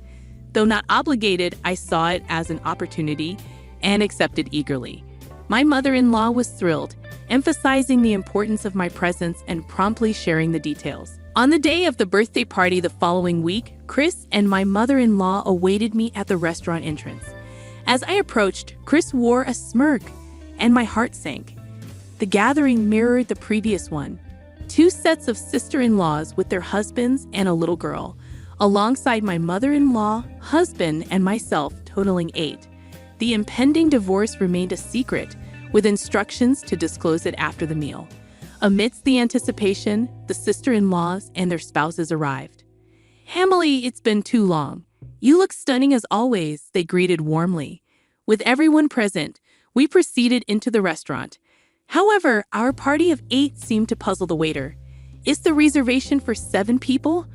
B: Though not obligated, I saw it as an opportunity and accepted eagerly. My mother-in-law was thrilled, emphasizing the importance of my presence and promptly sharing the details. On the day of the birthday party the following week, Chris and my mother-in-law awaited me at the restaurant entrance. As I approached, Chris wore a smirk, and my heart sank. The gathering mirrored the previous one. 2 sets of sister-in-laws with their husbands and a little girl, alongside my mother-in-law, husband, and myself, totaling 8. The impending divorce remained a secret, with instructions to disclose it after the meal. Amidst the anticipation, the sister-in-laws and their spouses arrived. "Emily, it's been too long. You look stunning as always," they greeted warmly. With everyone present, we proceeded into the restaurant. However, our party of 8 seemed to puzzle the waiter. "Is the reservation for 7 people?"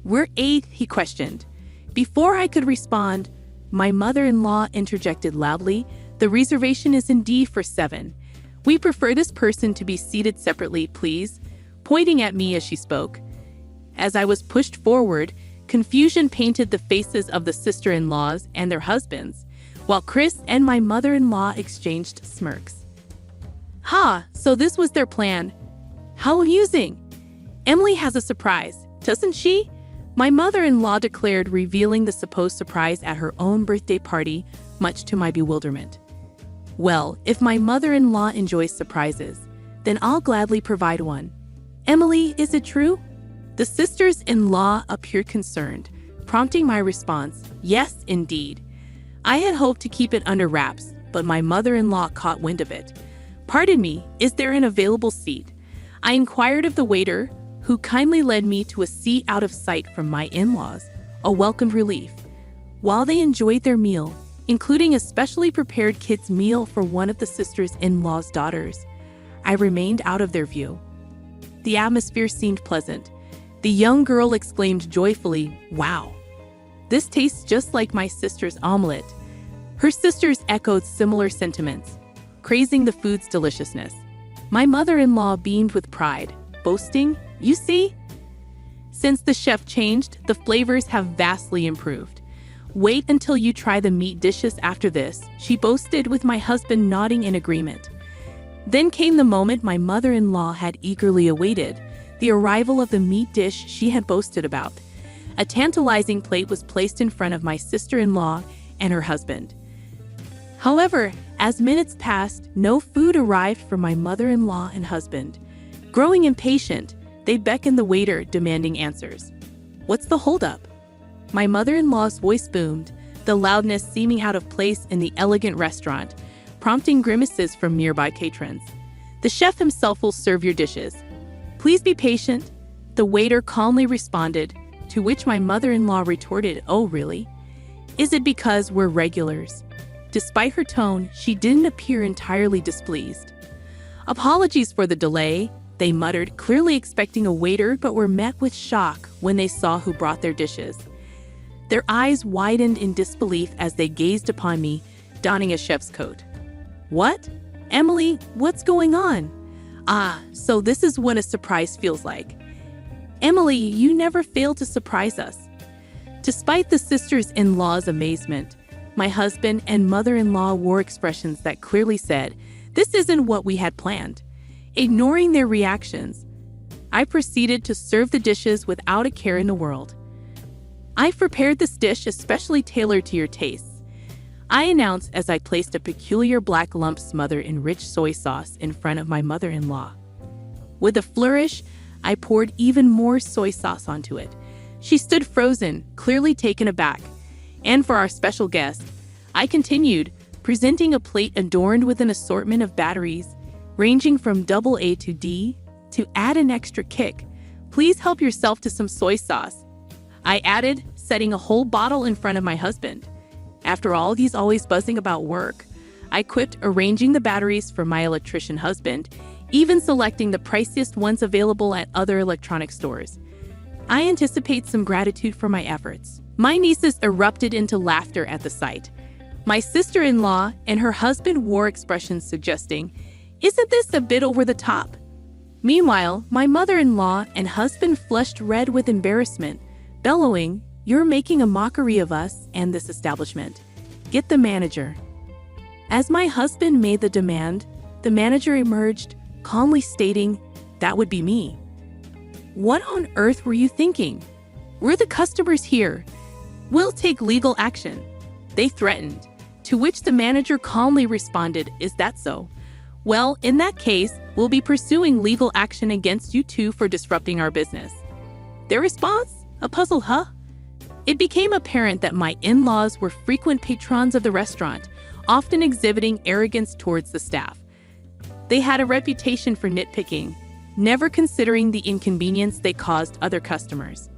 B: "We're 8, he questioned. Before I could respond, my mother-in-law interjected loudly, "The reservation is indeed for 7. We prefer this person to be seated separately, please," pointing at me as she spoke. As I was pushed forward, confusion painted the faces of the sister-in-laws and their husbands, while Chris and my mother-in-law exchanged smirks. "Ha, so this was their plan. How amusing. Emily has a surprise, doesn't she?" My mother-in-law declared, revealing the supposed surprise at her own birthday party, much to my bewilderment. Well, if my mother-in-law enjoys surprises, then I'll gladly provide one. "Emily, is it true?" The sisters-in-law appeared concerned, prompting my response, "Yes, indeed." I had hoped to keep it under wraps, but my mother-in-law caught wind of it. "Pardon me, is there an available seat?" I inquired of the waiter, who kindly led me to a seat out of sight from my in-laws, a welcome relief. While they enjoyed their meal, including a specially prepared kids' meal for one of the sisters-in-law's daughters, I remained out of their view. The atmosphere seemed pleasant. The young girl exclaimed joyfully, "Wow, this tastes just like my sister's omelet." Her sisters echoed similar sentiments, praising the food's deliciousness. My mother-in-law beamed with pride, boasting, "You see? Since the chef changed, the flavors have vastly improved. Wait until you try the meat dishes after this," she boasted, with my husband nodding in agreement. Then came the moment my mother-in-law had eagerly awaited, the arrival of the meat dish she had boasted about. A tantalizing plate was placed in front of my sister-in-law and her husband. However, as minutes passed, no food arrived for my mother-in-law and husband. Growing impatient, they beckoned the waiter, demanding answers. "What's the holdup?" My mother-in-law's voice boomed, the loudness seeming out of place in the elegant restaurant, prompting grimaces from nearby patrons. "The chef himself will serve your dishes. Please be patient," the waiter calmly responded, to which my mother-in-law retorted, "Oh, really? Is it because we're regulars?" Despite her tone, she didn't appear entirely displeased. "Apologies for the delay," they muttered, clearly expecting a waiter, but were met with shock when they saw who brought their dishes. Their eyes widened in disbelief as they gazed upon me, donning a chef's coat. What? Emily, what's going on? Ah, so this is what a surprise feels like. Emily, you never fail to surprise us. Despite the sisters-in-law's amazement, my husband and mother-in-law wore expressions that clearly said, "This isn't what we had planned." Ignoring their reactions, I proceeded to serve the dishes without a care in the world. "I've prepared this dish especially tailored to your tastes," I announced as I placed a peculiar black lump smothered in rich soy sauce in front of my mother-in-law. With a flourish, I poured even more soy sauce onto it. She stood frozen, clearly taken aback. And for our special guest, I continued, presenting a plate adorned with an assortment of batteries, ranging from AA to D. To add an extra kick, please help yourself to some soy sauce, I added, setting a whole bottle in front of my husband. After all, he's always buzzing about work, I quipped, arranging the batteries for my electrician husband, even selecting the priciest ones available at other electronic stores. I anticipate some gratitude for my efforts. My nieces erupted into laughter at the sight. My sister-in-law and her husband wore expressions suggesting, "Isn't this a bit over the top?" Meanwhile, my mother-in-law and husband flushed red with embarrassment, bellowing, "You're making a mockery of us and this establishment. Get the manager." As my husband made the demand, the manager emerged, calmly stating, "That would be me." "What on earth were you thinking? We're the customers here. We'll take legal action," they threatened, to which the manager calmly responded, "Is that so? Well, in that case, we'll be pursuing legal action against you two for disrupting our business." Their response? A puzzled huh? It became apparent that my in-laws were frequent patrons of the restaurant, often exhibiting arrogance towards the staff. They had a reputation for nitpicking, never considering the inconvenience they caused other customers.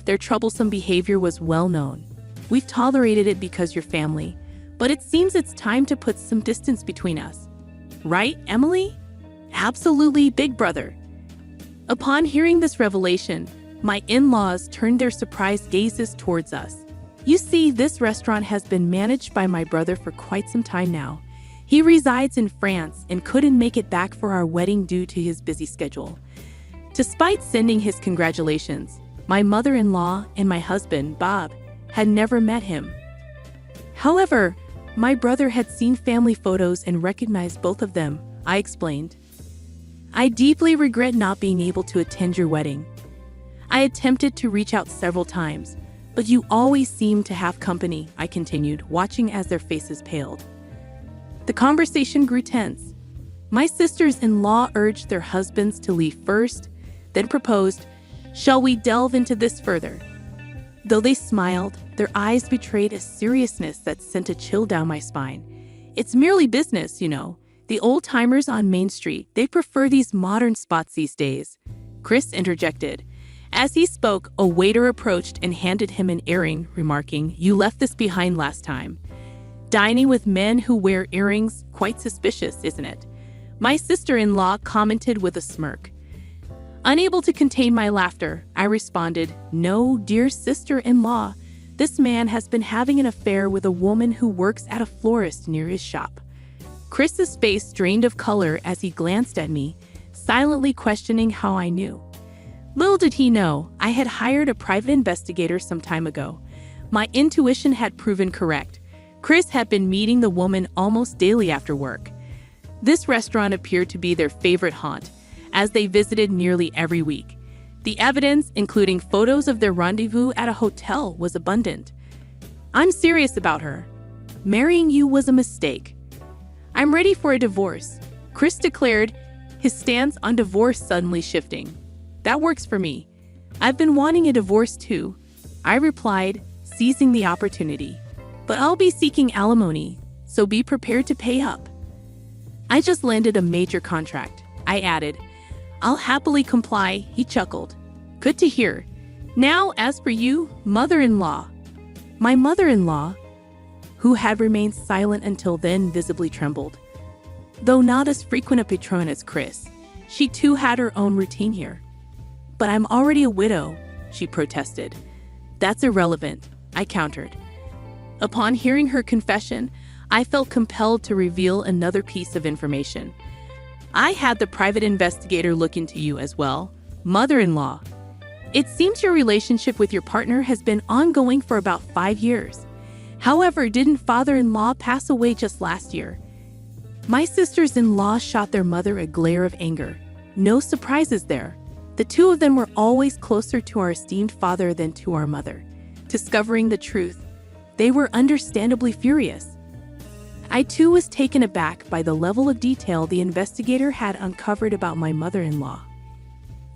B: Their troublesome behavior was well known. "We've tolerated it because you're family, but it seems it's time to put some distance between us. Right, Emily?" "Absolutely, big brother." Upon hearing this revelation, my in-laws turned their surprised gazes towards us. "You see, this restaurant has been managed by my brother for quite some time now. He resides in France and couldn't make it back for our wedding due to his busy schedule." Despite sending his congratulations, my mother-in-law and my husband, Bob, had never met him. However, my brother had seen family photos and recognized both of them, I explained. "I deeply regret not being able to attend your wedding. I attempted to reach out several times, but you always seemed to have company," I continued, watching as their faces paled. The conversation grew tense. My sisters-in-law urged their husbands to leave first, then proposed, "Shall we delve into this further?" Though they smiled, their eyes betrayed a seriousness that sent a chill down my spine. "It's merely business, you know. The old-timers on Main Street, they prefer these modern spots these days," Chris interjected. As he spoke, a waiter approached and handed him an earring, remarking, "You left this behind last time. Dining with men who wear earrings, quite suspicious, isn't it?" My sister-in-law commented with a smirk. Unable to contain my laughter, I responded, "No, dear sister-in-law, this man has been having an affair with a woman who works at a florist near his shop." Chris's face drained of color as he glanced at me, silently questioning how I knew. Little did he know, I had hired a private investigator some time ago. My intuition had proven correct. Chris had been meeting the woman almost daily after work. This restaurant appeared to be their favorite haunt, as they visited nearly every week. The evidence, including photos of their rendezvous at a hotel, was abundant. "I'm serious about her. Marrying you was a mistake. I'm ready for a divorce," Chris declared, his stance on divorce suddenly shifting. "That works for me. I've been wanting a divorce too," I replied, seizing the opportunity. "But I'll be seeking alimony, so be prepared to pay up." "I just landed a major contract," I added. "I'll happily comply," he chuckled. "Good to hear. Now, as for you, mother-in-law." My mother-in-law, who had remained silent until then, visibly trembled. Though not as frequent a patron as Chris, she too had her own routine here. "But I'm already a widow," she protested. That's irrelevant, I countered. Upon hearing her confession, I felt compelled to reveal another piece of information. I had the private investigator look into you as well, mother-in-law. It seems your relationship with your partner has been ongoing for about 5 years. However, didn't father-in-law pass away just last year? My sisters-in-law shot their mother a glare of anger. No surprises there. The two of them were always closer to our esteemed father than to our mother. Discovering the truth, they were understandably furious. I too was taken aback by the level of detail the investigator had uncovered about my mother-in-law.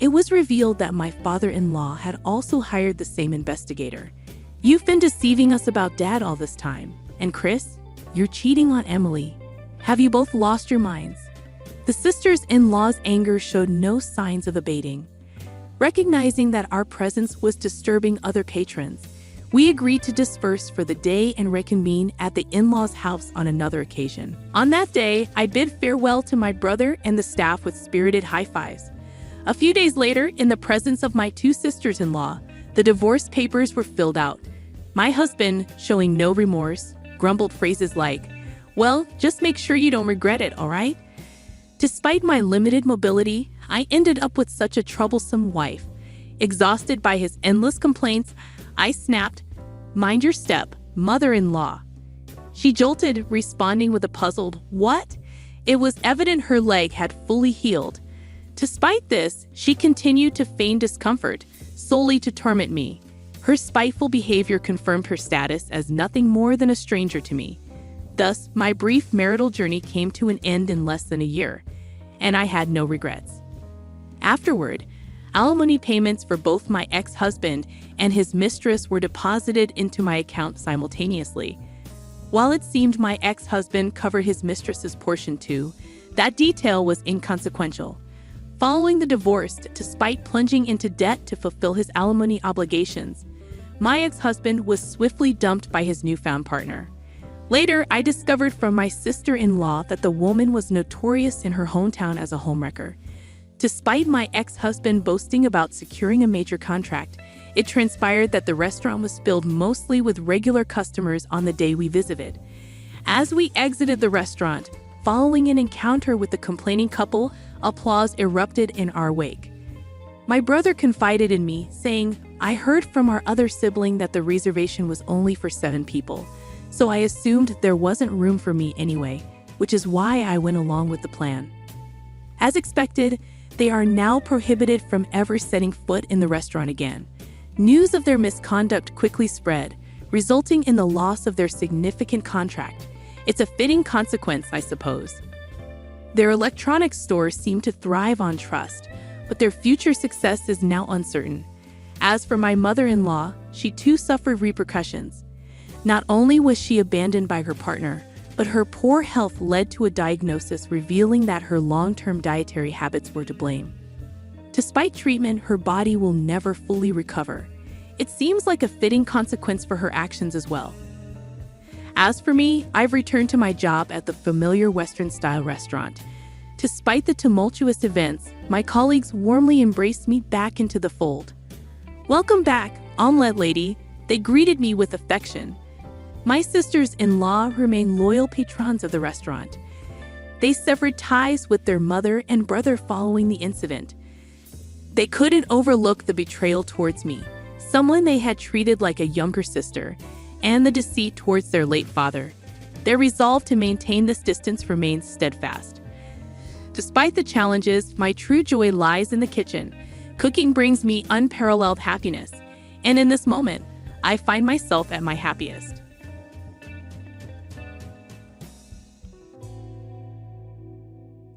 B: It was revealed that my father-in-law had also hired the same investigator. You've been deceiving us about Dad all this time. And Chris, you're cheating on Emily. Have you both lost your minds? The sisters-in-law's anger showed no signs of abating. Recognizing that our presence was disturbing other patrons, we agreed to disperse for the day and reconvene at the in-laws' house on another occasion. On that day, I bid farewell to my brother and the staff with spirited high fives. A few days later, in the presence of my 2 sisters-in-law, the divorce papers were filled out. My husband, showing no remorse, grumbled phrases like, "Well, just make sure you don't regret it, all right?" Despite my limited mobility, I ended up with such a troublesome wife. Exhausted by his endless complaints, I snapped, "Mind your step, mother-in-law." She jolted, responding with a puzzled, "What?" It was evident her leg had fully healed. Despite this, she continued to feign discomfort, solely to torment me. Her spiteful behavior confirmed her status as nothing more than a stranger to me. Thus, my brief marital journey came to an end in less than a year, and I had no regrets. Afterward, alimony payments for both my ex-husband and his mistress were deposited into my account simultaneously. While it seemed my ex-husband covered his mistress's portion too, that detail was inconsequential. Following the divorce, despite plunging into debt to fulfill his alimony obligations, my ex-husband was swiftly dumped by his newfound partner. Later, I discovered from my sister-in-law that the woman was notorious in her hometown as a homewrecker. Despite my ex-husband boasting about securing a major contract, it transpired that the restaurant was filled mostly with regular customers on the day we visited. As we exited the restaurant, following an encounter with the complaining couple, applause erupted in our wake. My brother confided in me, saying, "I heard from our other sibling that the reservation was only for 7 people. So I assumed there wasn't room for me anyway, which is why I went along with the plan." As expected, they are now prohibited from ever setting foot in the restaurant again. News of their misconduct quickly spread, resulting in the loss of their significant contract. It's a fitting consequence, I suppose. Their electronics store seemed to thrive on trust, but their future success is now uncertain. As for my mother-in-law, she too suffered repercussions. Not only was she abandoned by her partner, but her poor health led to a diagnosis revealing that her long-term dietary habits were to blame. Despite treatment, her body will never fully recover. It seems like a fitting consequence for her actions as well. As for me, I've returned to my job at the familiar Western-style restaurant. Despite the tumultuous events, my colleagues warmly embraced me back into the fold. "Welcome back, omelette lady," they greeted me with affection. My sisters-in-law remain loyal patrons of the restaurant. They severed ties with their mother and brother following the incident. They couldn't overlook the betrayal towards me, someone they had treated like a younger sister, and the deceit towards their late father. Their resolve to maintain this distance remains steadfast. Despite the challenges, my true joy lies in the kitchen. Cooking brings me unparalleled happiness, and in this moment, I find myself at my happiest.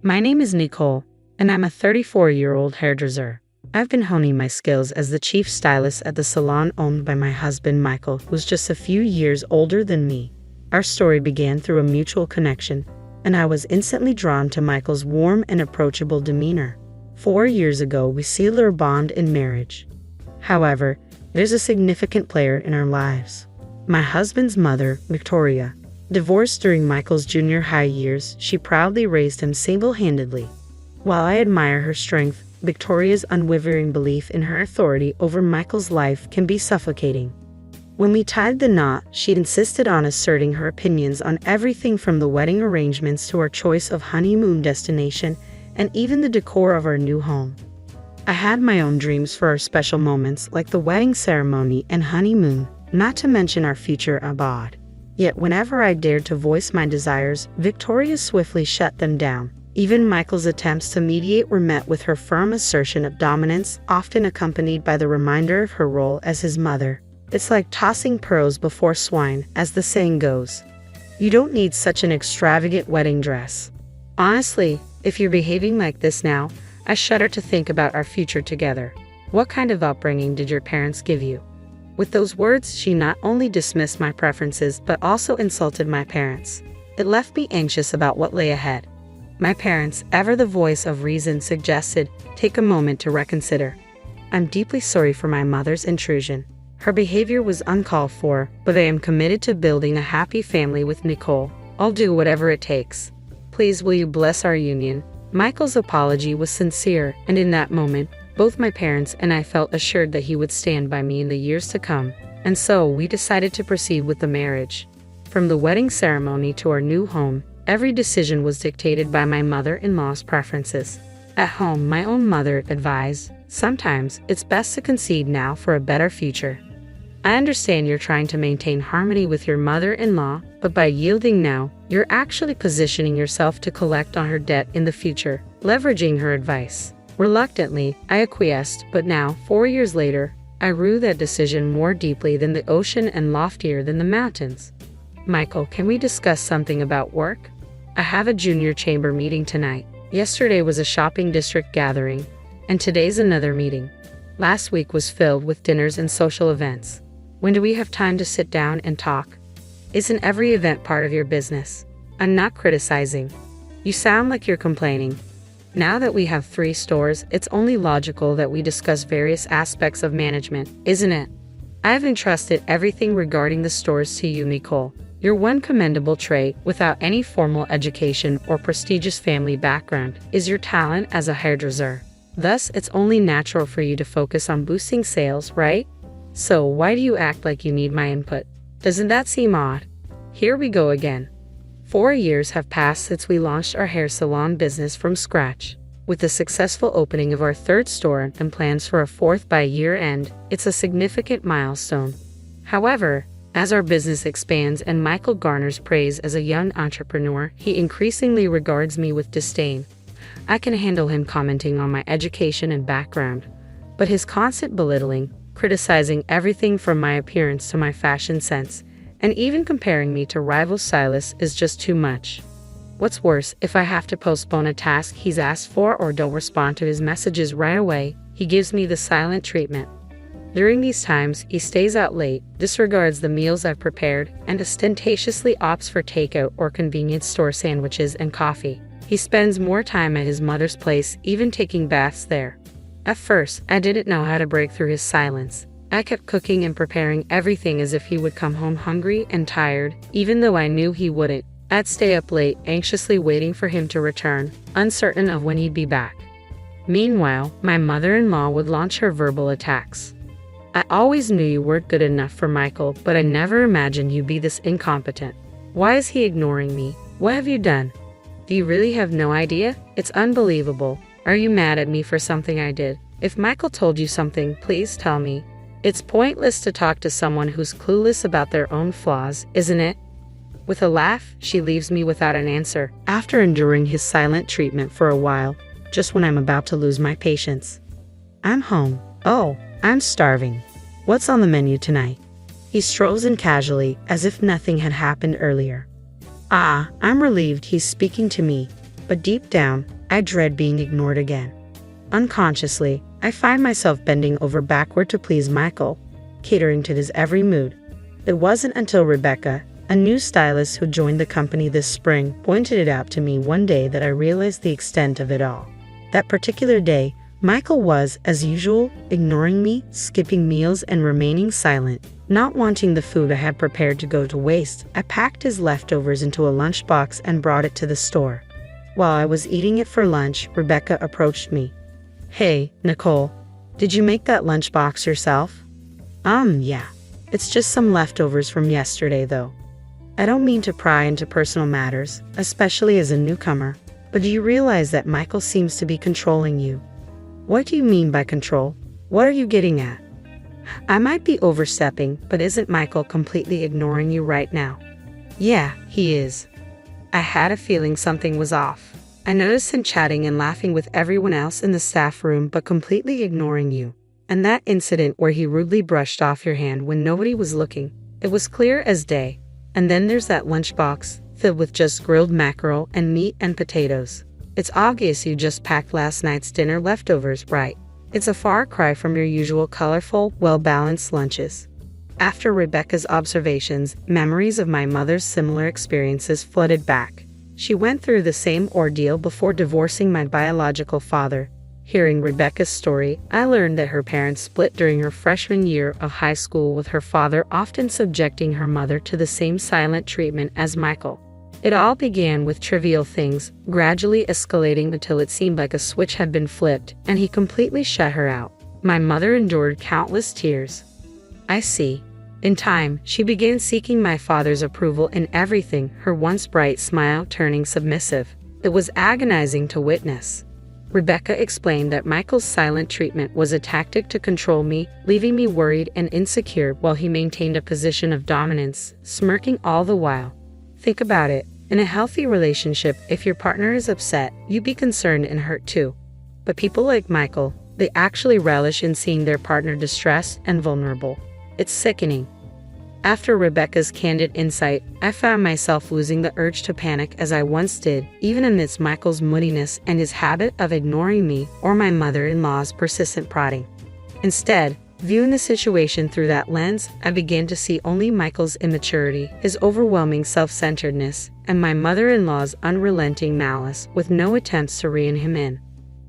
A: My name is Nicole, and I'm a 34-year-old hairdresser. I've been honing my skills as the chief stylist at the salon owned by my husband, Michael, who's just a few years older than me. Our story began through a mutual connection, and I was instantly drawn to Michael's warm and approachable demeanor. 4 years ago, we sealed our bond in marriage. However, there's a significant player in our lives. My husband's mother, Victoria. Divorced during Michael's junior high years, she proudly raised him single-handedly. While I admire her strength, Victoria's unwavering belief in her authority over Michael's life can be suffocating. When we tied the knot, she insisted on asserting her opinions on everything from the wedding arrangements to our choice of honeymoon destination and even the decor of our new home. I had my own dreams for our special moments like the wedding ceremony and honeymoon, not to mention our future abroad. Yet whenever I dared to voice my desires, Victoria swiftly shut them down. Even Michael's attempts to mediate were met with her firm assertion of dominance, often accompanied by the reminder of her role as his mother. It's like tossing pearls before swine, as the saying goes. You don't need such an extravagant wedding dress. Honestly, if you're behaving like this now, I shudder to think about our future together. What kind of upbringing did your parents give you? With those words, she not only dismissed my preferences, but also insulted my parents. It left me anxious about what lay ahead. My parents, ever the voice of reason, suggested, take a moment to reconsider. I'm deeply sorry for my mother's intrusion. Her behavior was uncalled for, but I am committed to building a happy family with Nicole. I'll do whatever it takes. Please will you bless our union? Michael's apology was sincere, and in that moment, both my parents and I felt assured that he would stand by me in the years to come, and so we decided to proceed with the marriage. From the wedding ceremony to our new home, every decision was dictated by my mother-in-law's preferences. At home, my own mother advised, sometimes it's best to concede now for a better future. I understand you're trying to maintain harmony with your mother-in-law, but by yielding now, you're actually positioning yourself to collect on her debt in the future, leveraging her advice. Reluctantly, I acquiesced, but now, 4 years later, I rue that decision more deeply than the ocean and loftier than the mountains. Michael, can we discuss something about work? I have a junior chamber meeting tonight. Yesterday was a shopping district gathering, and today's another meeting. Last week was filled with dinners and social events. When do we have time to sit down and talk? Isn't every event part of your business? I'm not criticizing. You sound like you're complaining. Now that we have 3 stores, it's only logical that we discuss various aspects of management, isn't it? I have entrusted everything regarding the stores to you, Nicole. Your one commendable trait, without any formal education or prestigious family background, is your talent as a hairdresser. Thus, it's only natural for you to focus on boosting sales, right? So why do you act like you need my input? Doesn't that seem odd? Here we go again. 4 years have passed since we launched our hair salon business from scratch. With the successful opening of our 3rd store and plans for a 4th by year end, it's a significant milestone. However, as our business expands and Michael garners praise as a young entrepreneur, he increasingly regards me with disdain. I can handle him commenting on my education and background, but his constant belittling, criticizing everything from my appearance to my fashion sense, and even comparing me to rival stylists is just too much. What's worse, if I have to postpone a task he's asked for or don't respond to his messages right away, he gives me the silent treatment. During these times, he stays out late, disregards the meals I've prepared, and ostentatiously opts for takeout or convenience store sandwiches and coffee. He spends more time at his mother's place, even taking baths there. At first, I didn't know how to break through his silence. I kept cooking and preparing everything as if he would come home hungry and tired, even though I knew he wouldn't. I'd stay up late, anxiously waiting for him to return, uncertain of when he'd be back. Meanwhile, my mother-in-law would launch her verbal attacks. I always knew you weren't good enough for Michael, but I never imagined you'd be this incompetent. Why is he ignoring me? What have you done? Do you really have no idea? It's unbelievable. Are you mad at me for something I did? If Michael told you something, please tell me. It's pointless to talk to someone who's clueless about their own flaws, isn't it? With a laugh, she leaves me without an answer, after enduring his silent treatment for a while, just when I'm about to lose my patience. I'm home. Oh, I'm starving. What's on the menu tonight? He strolls in casually, as if nothing had happened earlier. I'm relieved he's speaking to me, but deep down, I dread being ignored again. Unconsciously, I find myself bending over backward to please Michael, catering to his every mood. It wasn't until Rebecca, a new stylist who joined the company this spring, pointed it out to me one day that I realized the extent of it all. That particular day, Michael was, as usual, ignoring me, skipping meals and remaining silent. Not wanting the food I had prepared to go to waste, I packed his leftovers into a lunchbox and brought it to the store. While I was eating it for lunch, Rebecca approached me. Hey, Nicole, did you make that lunchbox yourself? Yeah. It's just some leftovers from yesterday, though. I don't mean to pry into personal matters, especially as a newcomer, but do you realize that Michael seems to be controlling you? What do you mean by control? What are you getting at? I might be overstepping, but isn't Michael completely ignoring you right now? Yeah, he is. I had a feeling something was off. I noticed him chatting and laughing with everyone else in the staff room, but completely ignoring you. And that incident where he rudely brushed off your hand when nobody was looking, it was clear as day. And then there's that lunchbox, filled with just grilled mackerel and meat and potatoes. It's obvious you just packed last night's dinner leftovers, right? It's a far cry from your usual colorful, well-balanced lunches. After Rebecca's observations, memories of my mother's similar experiences flooded back. She went through the same ordeal before divorcing my biological father. Hearing Rebecca's story, I learned that her parents split during her freshman year of high school, with her father often subjecting her mother to the same silent treatment as Michael. It all began with trivial things, gradually escalating until it seemed like a switch had been flipped, and he completely shut her out. My mother endured countless tears. I see. In time, she began seeking my father's approval in everything, her once bright smile turning submissive. It was agonizing to witness. Rebecca explained that Michael's silent treatment was a tactic to control me, leaving me worried and insecure while he maintained a position of dominance, smirking all the while. Think about it. In a healthy relationship, if your partner is upset, you'd be concerned and hurt too. But people like Michael, they actually relish in seeing their partner distressed and vulnerable. It's sickening. After Rebecca's candid insight, I found myself losing the urge to panic as I once did, even amidst Michael's moodiness and his habit of ignoring me or my mother-in-law's persistent prodding. Instead, viewing the situation through that lens, I began to see only Michael's immaturity, his overwhelming self-centeredness, and my mother-in-law's unrelenting malice, with no attempts to rein him in.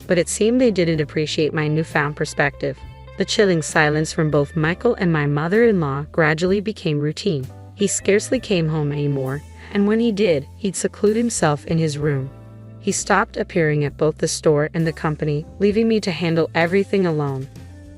A: But it seemed they didn't appreciate my newfound perspective. The chilling silence from both Michael and my mother-in-law gradually became routine. He scarcely came home anymore, and when he did, he'd seclude himself in his room. He stopped appearing at both the store and the company, leaving me to handle everything alone.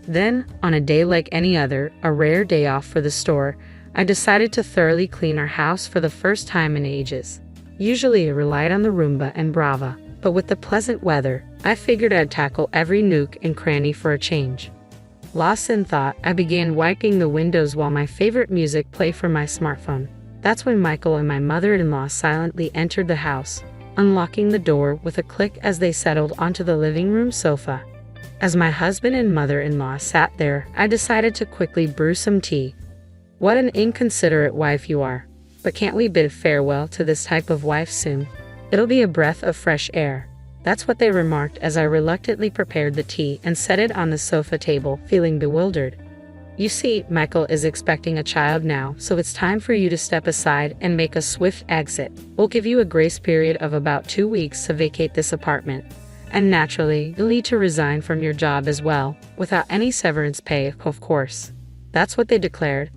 A: Then, on a day like any other, a rare day off for the store, I decided to thoroughly clean our house for the first time in ages. Usually I relied on the Roomba and Brava, but with the pleasant weather, I figured I'd tackle every nook and cranny for a change. Lost in thought, I began wiping the windows while my favorite music played from my smartphone. That's when Michael and my mother-in-law silently entered the house, unlocking the door with a click as they settled onto the living room sofa. As my husband and mother-in-law sat there, I decided to quickly brew some tea. What an inconsiderate wife you are. But can't we bid farewell to this type of wife soon? It'll be a breath of fresh air. That's what they remarked as I reluctantly prepared the tea and set it on the sofa table, feeling bewildered. You see, Michael is expecting a child now, so it's time for you to step aside and make a swift exit. We'll give you a grace period of about 2 weeks to vacate this apartment. And naturally, you'll need to resign from your job as well, without any severance pay, of course. That's what they declared.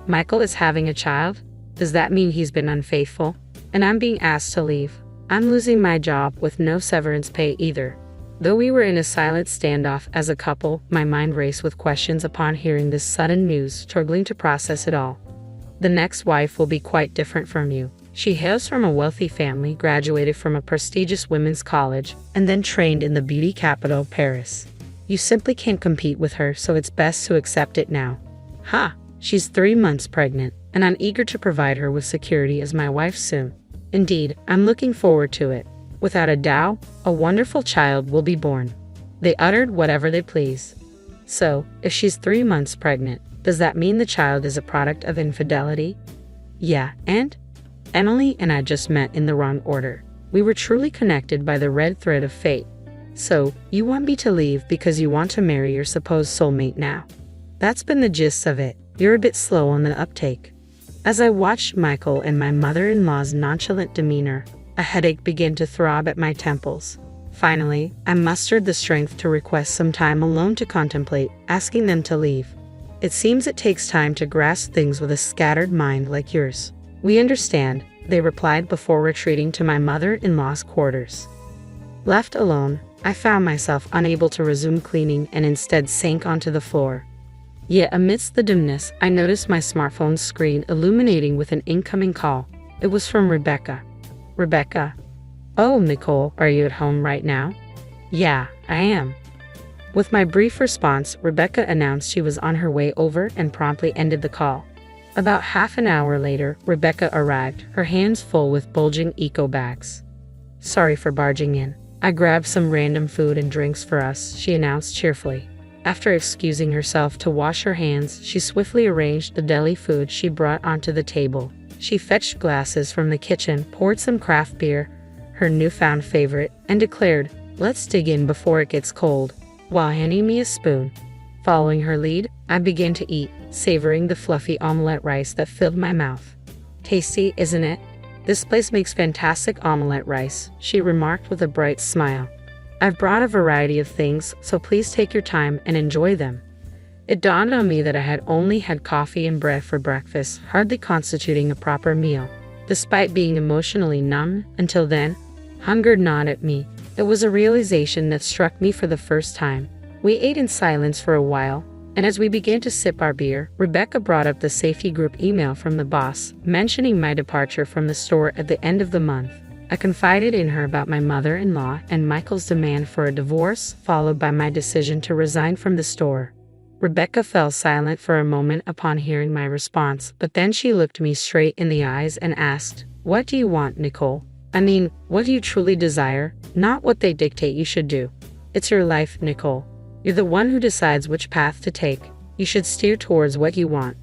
A: Michael is having a child? Does that mean he's been unfaithful? And I'm being asked to leave. I'm losing my job with no severance pay either. Though we were in a silent standoff as a couple, my mind raced with questions upon hearing this sudden news, struggling to process it all. The next wife will be quite different from you. She hails from a wealthy family, graduated from a prestigious women's college, and then trained in the beauty capital, Paris. You simply can't compete with her, so it's best to accept it now. She's 3 months pregnant, and I'm eager to provide her with security as my wife soon. Indeed, I'm looking forward to it. Without a doubt, a wonderful child will be born. They uttered whatever they pleased. So, if she's 3 months pregnant, does that mean the child is a product of infidelity? Yeah, and? Emily and I just met in the wrong order. We were truly connected by the red thread of fate. So, you want me to leave because you want to marry your supposed soulmate now? That's been the gist of it. You're a bit slow on the uptake. As I watched Michael and my mother-in-law's nonchalant demeanor, a headache began to throb at my temples. Finally, I mustered the strength to request some time alone to contemplate, asking them to leave. It seems it takes time to grasp things with a scattered mind like yours. We understand, they replied before retreating to my mother-in-law's quarters. Left alone, I found myself unable to resume cleaning and instead sank onto the floor. Yet amidst the dimness, I noticed my smartphone's screen illuminating with an incoming call. It was from Rebecca. Rebecca? Oh, Nicole, are you at home right now? Yeah, I am. With my brief response, Rebecca announced she was on her way over and promptly ended the call. About half an hour later, Rebecca arrived, her hands full with bulging eco bags. Sorry for barging in. I grabbed some random food and drinks for us, she announced cheerfully. After excusing herself to wash her hands, she swiftly arranged the deli food she brought onto the table. She fetched glasses from the kitchen, poured some craft beer, her newfound favorite, and declared, "Let's dig in before it gets cold," while handing me a spoon. Following her lead, I began to eat, savoring the fluffy omelette rice that filled my mouth. Tasty, isn't it? This place makes fantastic omelette rice, she remarked with a bright smile. I've brought a variety of things, so please take your time and enjoy them. It dawned on me that I had only had coffee and bread for breakfast, hardly constituting a proper meal. Despite being emotionally numb until then, hunger gnawed at me. It was a realization that struck me for the first time. We ate in silence for a while, and as we began to sip our beer, Rebecca brought up the safety group email from the boss, mentioning my departure from the store at the end of the month. I confided in her about my mother-in-law and Michael's demand for a divorce, followed by my decision to resign from the store. Rebecca fell silent for a moment upon hearing my response, but then she looked me straight in the eyes and asked, "What do you want, Nicole? I mean, what do you truly desire? Not what they dictate you should do. It's your life, Nicole. You're the one who decides which path to take. You should steer towards what you want."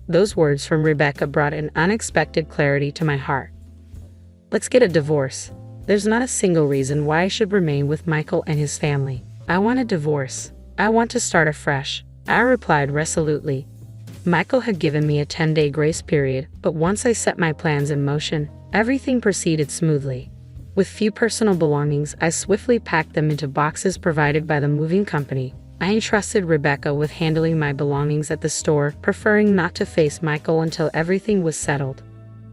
A: Those words from Rebecca brought an unexpected clarity to my heart. Let's get a divorce. There's not a single reason why I should remain with Michael and his family. I want a divorce. I want to start afresh, I replied resolutely. Michael had given me a 10-day grace period, but once I set my plans in motion, everything proceeded smoothly. With few personal belongings, I swiftly packed them into boxes provided by the moving company. I entrusted Rebecca with handling my belongings at the store, preferring not to face Michael until everything was settled.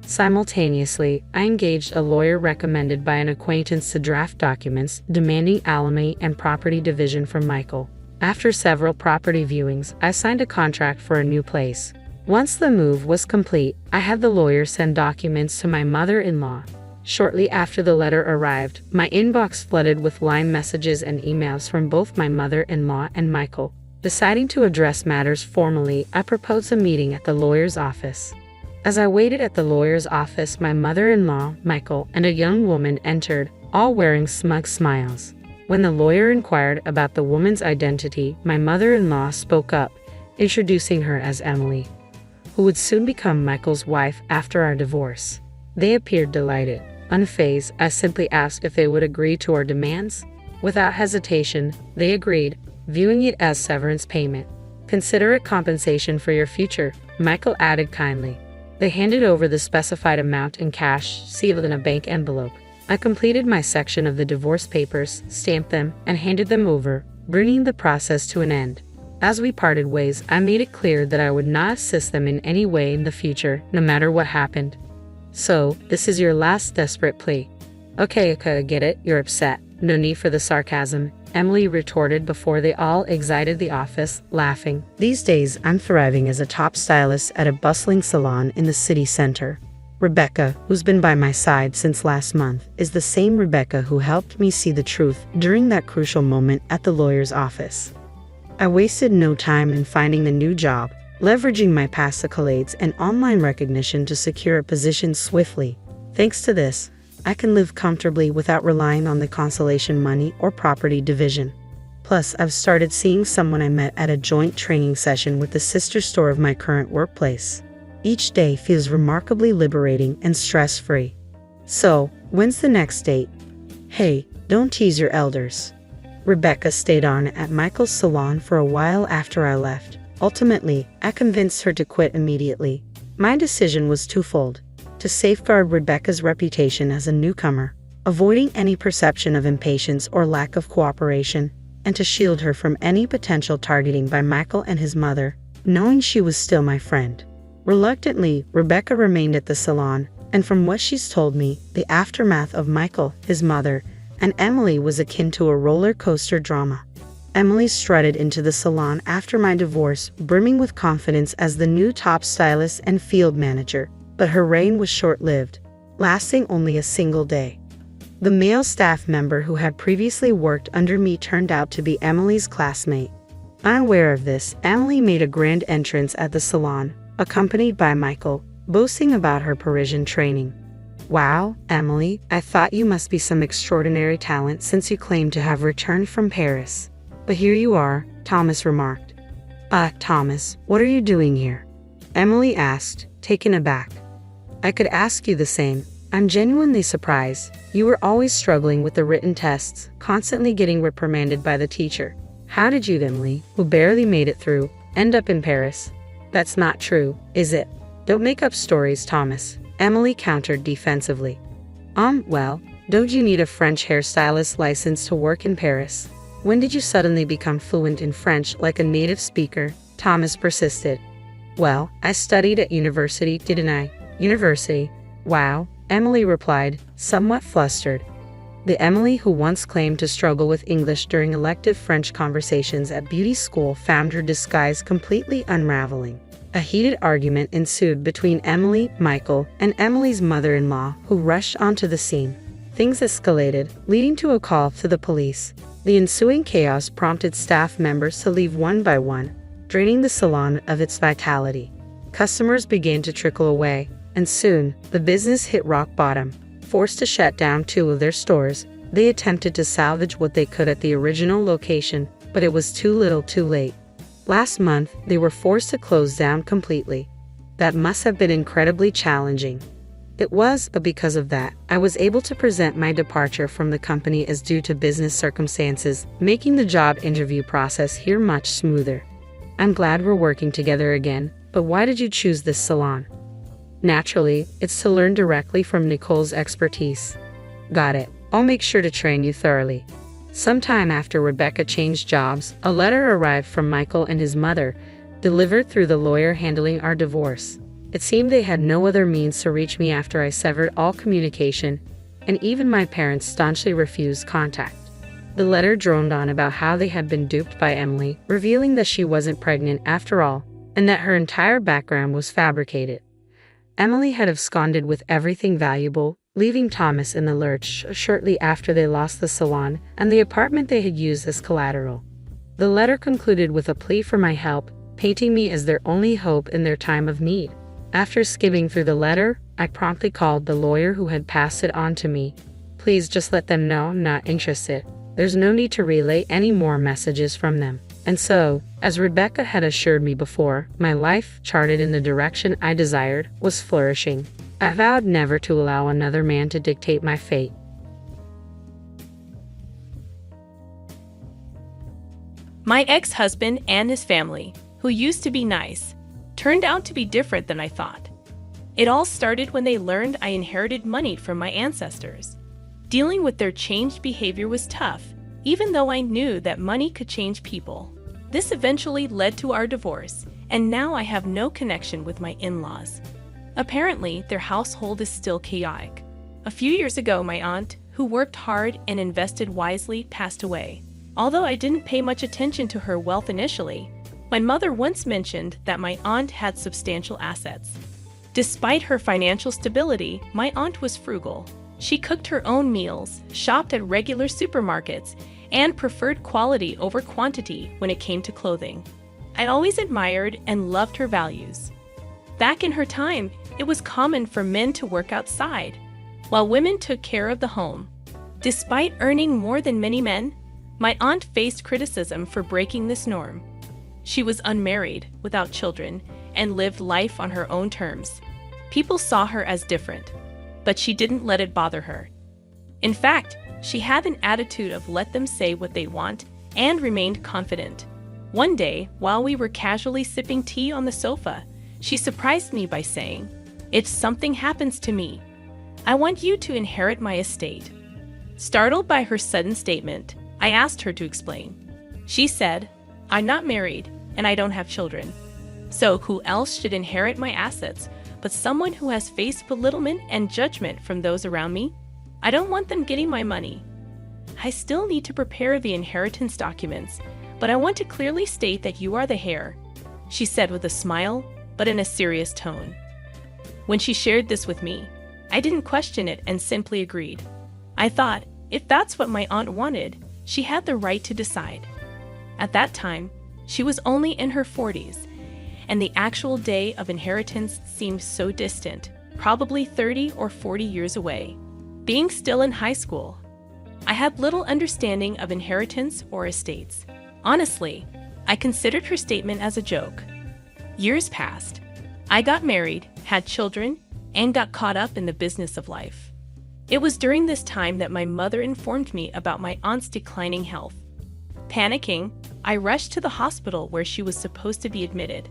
A: Simultaneously, I engaged a lawyer recommended by an acquaintance to draft documents demanding alimony and property division from Michael. After several property viewings, I signed a contract for a new place. Once the move was complete, I had the lawyer send documents to my mother-in-law. Shortly after the letter arrived, my inbox flooded with line messages and emails from both my mother-in-law and Michael. Deciding to address matters formally, I proposed a meeting at the lawyer's office. As I waited at the lawyer's office, my mother-in-law, Michael, and a young woman entered, all wearing smug smiles. When the lawyer inquired about the woman's identity, my mother-in-law spoke up, introducing her as Emily, who would soon become Michael's wife after our divorce. They appeared delighted. Unfazed, I simply asked if they would agree to our demands. Without hesitation, they agreed, viewing it as severance payment. "Consider it compensation for your future," Michael added kindly. They handed over the specified amount in cash, sealed in a bank envelope. I completed my section of the divorce papers, stamped them, and handed them over, bringing the process to an end. As we parted ways, I made it clear that I would not assist them in any way in the future, no matter what happened. "So, this is your last desperate plea." Okay, I get it, you're upset. No need for the sarcasm," Emily retorted before they all exited the office, laughing. These days, I'm thriving as a top stylist at a bustling salon in the city center. Rebecca, who's been by my side since last month, is the same Rebecca who helped me see the truth during that crucial moment at the lawyer's office. I wasted no time in finding a new job, leveraging my past accolades and online recognition to secure a position swiftly. Thanks to this, I can live comfortably without relying on the consolation money or property division. Plus, I've started seeing someone I met at a joint training session with the sister store of my current workplace. Each day feels remarkably liberating and stress-free. So, when's the next date? Hey, don't tease your elders. Rebecca stayed on at Michael's salon for a while after I left. Ultimately, I convinced her to quit immediately. My decision was twofold: to safeguard Rebecca's reputation as a newcomer, avoiding any perception of impatience or lack of cooperation, and to shield her from any potential targeting by Michael and his mother, knowing she was still my friend. Reluctantly, Rebecca remained at the salon, and from what she's told me, the aftermath of Michael, his mother, and Emily was akin to a roller coaster drama. Emily strutted into the salon after my divorce, brimming with confidence as the new top stylist and field manager. But her reign was short-lived, lasting only a single day. The male staff member who had previously worked under me turned out to be Emily's classmate. Unaware of this, Emily made a grand entrance at the salon, accompanied by Michael, boasting about her Parisian training. "Wow, Emily, I thought you must be some extraordinary talent since you claim to have returned from Paris. But here you are," Thomas remarked. Thomas, what are you doing here?" Emily asked, taken aback. "I could ask you the same. I'm genuinely surprised. You were always struggling with the written tests, constantly getting reprimanded by the teacher. How did you, Emily, who barely made it through, end up in Paris?" "That's not true, is it?" "Don't make up stories, Thomas," Emily countered defensively. Well, don't you need a French hairstylist license to work in Paris? When did you suddenly become fluent in French like a native speaker?" Thomas persisted. "Well, I studied at university, didn't I?" "University? Wow," Emily replied, somewhat flustered. The Emily who once claimed to struggle with English during elective French conversations at beauty school found her disguise completely unraveling. A heated argument ensued between Emily, Michael, and Emily's mother-in-law, who rushed onto the scene. Things escalated, leading to a call to the police. The ensuing chaos prompted staff members to leave one by one, draining the salon of its vitality. Customers began to trickle away, and soon, the business hit rock bottom. Forced to shut down 2 of their stores, they attempted to salvage what they could at the original location, but it was too little too late. Last month, they were forced to close down completely. That must have been incredibly challenging. It was, but because of that, I was able to present my departure from the company as due to business circumstances, making the job interview process here much smoother. I'm glad we're working together again, but why did you choose this salon? Naturally, it's to learn directly from Nicole's expertise. Got it. I'll make sure to train you thoroughly. Sometime after Rebecca changed jobs, a letter arrived from Michael and his mother, delivered through the lawyer handling our divorce. It seemed they had no other means to reach me after I severed all communication, and even my parents staunchly refused contact. The letter droned on about how they had been duped by Emily, revealing that she wasn't pregnant after all, and that her entire background was fabricated. Emily had absconded with everything valuable, leaving Thomas in the lurch shortly after they lost the salon and the apartment they had used as collateral. The letter concluded with a plea for my help, painting me as their only hope in their time of need. After skimming through the letter, I promptly called the lawyer who had passed it on to me. "Please just let them know I'm not interested. There's no need to relay any more messages from them." And so, as Rebecca had assured me before, my life, charted in the direction I desired, was flourishing. I vowed never to allow another man to dictate my fate.
B: My ex-husband and his family, who used to be nice, turned out to be different than I thought. It all started when they learned I inherited money from my ancestors. Dealing with their changed behavior was tough, even though I knew that money could change people. This eventually led to our divorce, and now I have no connection with my in-laws. Apparently, their household is still chaotic. A few years ago, my aunt, who worked hard and invested wisely, passed away. Although I didn't pay much attention to her wealth initially, my mother once mentioned that my aunt had substantial assets. Despite her financial stability, my aunt was frugal. She cooked her own meals, shopped at regular supermarkets, and preferred quality over quantity when it came to clothing. I always admired and loved her values. Back in her time, it was common for men to work outside, while women took care of the home. Despite earning more than many men, my aunt faced criticism for breaking this norm. She was unmarried, without children, and lived life on her own terms. People saw her as different, but she didn't let it bother her. In fact, she had an attitude of let them say what they want and remained confident. One day, while we were casually sipping tea on the sofa, she surprised me by saying, "If something happens to me, I want you to inherit my estate." Startled by her sudden statement, I asked her to explain. She said, "I'm not married and I don't have children. So who else should inherit my assets but someone who has faced belittlement and judgment from those around me? I don't want them getting my money. I still need to prepare the inheritance documents, but I want to clearly state that you are the heir," she said with a smile, but in a serious tone. When she shared this with me, I didn't question it and simply agreed. I thought, if that's what my aunt wanted, she had the right to decide. At that time, she was only in her 40s, and the actual day of inheritance seemed so distant, probably 30 or 40 years away. Being still in high school, I had little understanding of inheritance or estates. Honestly, I considered her statement as a joke. Years passed. I got married, had children, and got caught up in the business of life. It was during this time that my mother informed me about my aunt's declining health. Panicking, I rushed to the hospital where she was supposed to be admitted.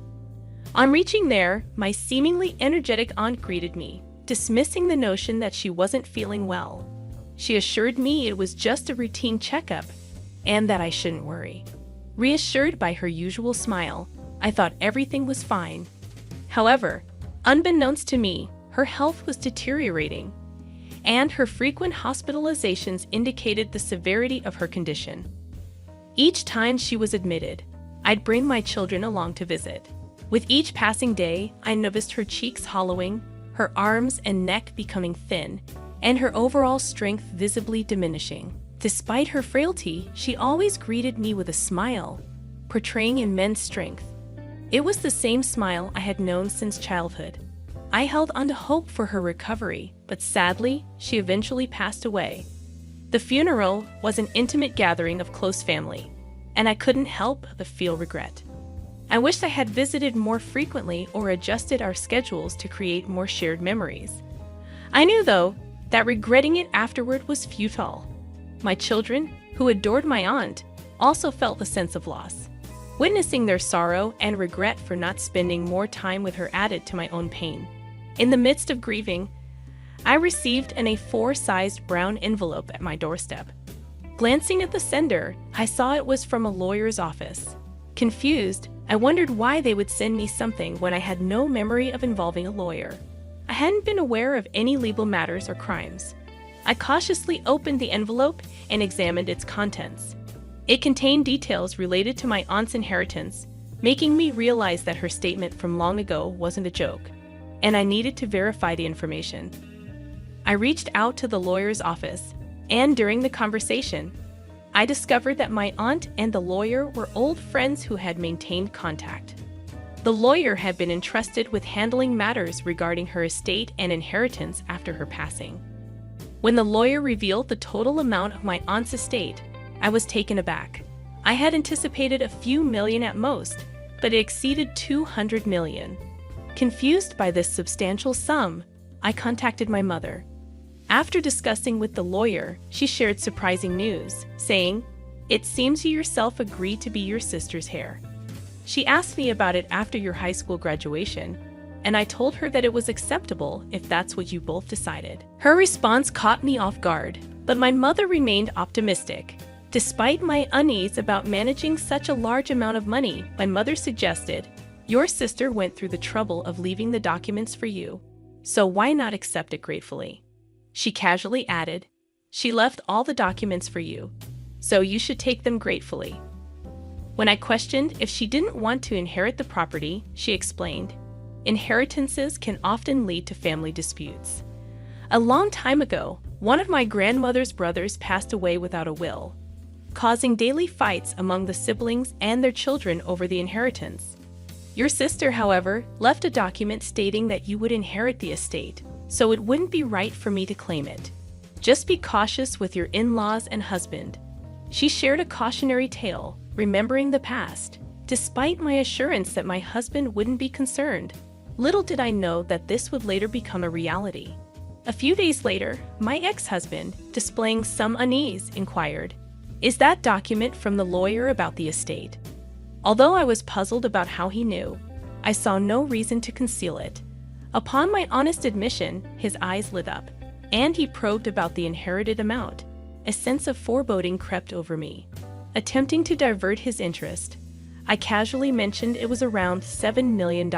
B: On reaching there, my seemingly energetic aunt greeted me, dismissing the notion that she wasn't feeling well. She assured me it was just a routine checkup and that I shouldn't worry. Reassured by her usual smile, I thought everything was fine. However, unbeknownst to me, her health was deteriorating, and her frequent hospitalizations indicated the severity of her condition. Each time she was admitted, I'd bring my children along to visit. With each passing day, I noticed her cheeks hollowing, her arms and neck becoming thin, and her overall strength visibly diminishing. Despite her frailty, she always greeted me with a smile, portraying immense strength. It was the same smile I had known since childhood. I held on to hope for her recovery, but sadly, she eventually passed away. The funeral was an intimate gathering of close family, and I couldn't help but feel regret. I wished I had visited more frequently or adjusted our schedules to create more shared memories. I knew, though, that regretting it afterward was futile. My children, who adored my aunt, also felt the sense of loss. Witnessing their sorrow and regret for not spending more time with her added to my own pain. In the midst of grieving, I received an A4-sized brown envelope at my doorstep. Glancing at the sender, I saw it was from a lawyer's office. Confused, I wondered why they would send me something when I had no memory of involving a lawyer. I hadn't been aware of any legal matters or crimes. I cautiously opened the envelope and examined its contents. It contained details related to my aunt's inheritance, making me realize that her statement from long ago wasn't a joke, and I needed to verify the information. I reached out to the lawyer's office, and during the conversation, I discovered that my aunt and the lawyer were old friends who had maintained contact. The lawyer had been entrusted with handling matters regarding her estate and inheritance after her passing. When the lawyer revealed the total amount of my aunt's estate, I was taken aback. I had anticipated a few million at most, but it exceeded 200 million. Confused by this substantial sum, I contacted my mother. After discussing with the lawyer, she shared surprising news, saying, "It seems you yourself agreed to be your sister's heir." She asked me about it after your high school graduation, and I told her that it was acceptable if that's what you both decided. Her response caught me off guard, but my mother remained optimistic. Despite my unease about managing such a large amount of money, my mother suggested, "Your sister went through the trouble of leaving the documents for you, so why not accept it gratefully?" She casually added, "She left all the documents for you, so you should take them gratefully." When I questioned if she didn't want to inherit the property, she explained, "Inheritances can often lead to family disputes. A long time ago, one of my grandmother's brothers passed away without a will, causing daily fights among the siblings and their children over the inheritance. Your sister, however, left a document stating that you would inherit the estate, so it wouldn't be right for me to claim it. Just be cautious with your in-laws and husband." She shared a cautionary tale, remembering the past, despite my assurance that my husband wouldn't be concerned. Little did I know that this would later become a reality. A few days later, my ex-husband, displaying some unease, inquired, "Is that document from the lawyer about the estate?" Although I was puzzled about how he knew, I saw no reason to conceal it. Upon my honest admission, his eyes lit up, and he probed about the inherited amount. A sense of foreboding crept over me. Attempting to divert his interest, I casually mentioned it was around $7 million,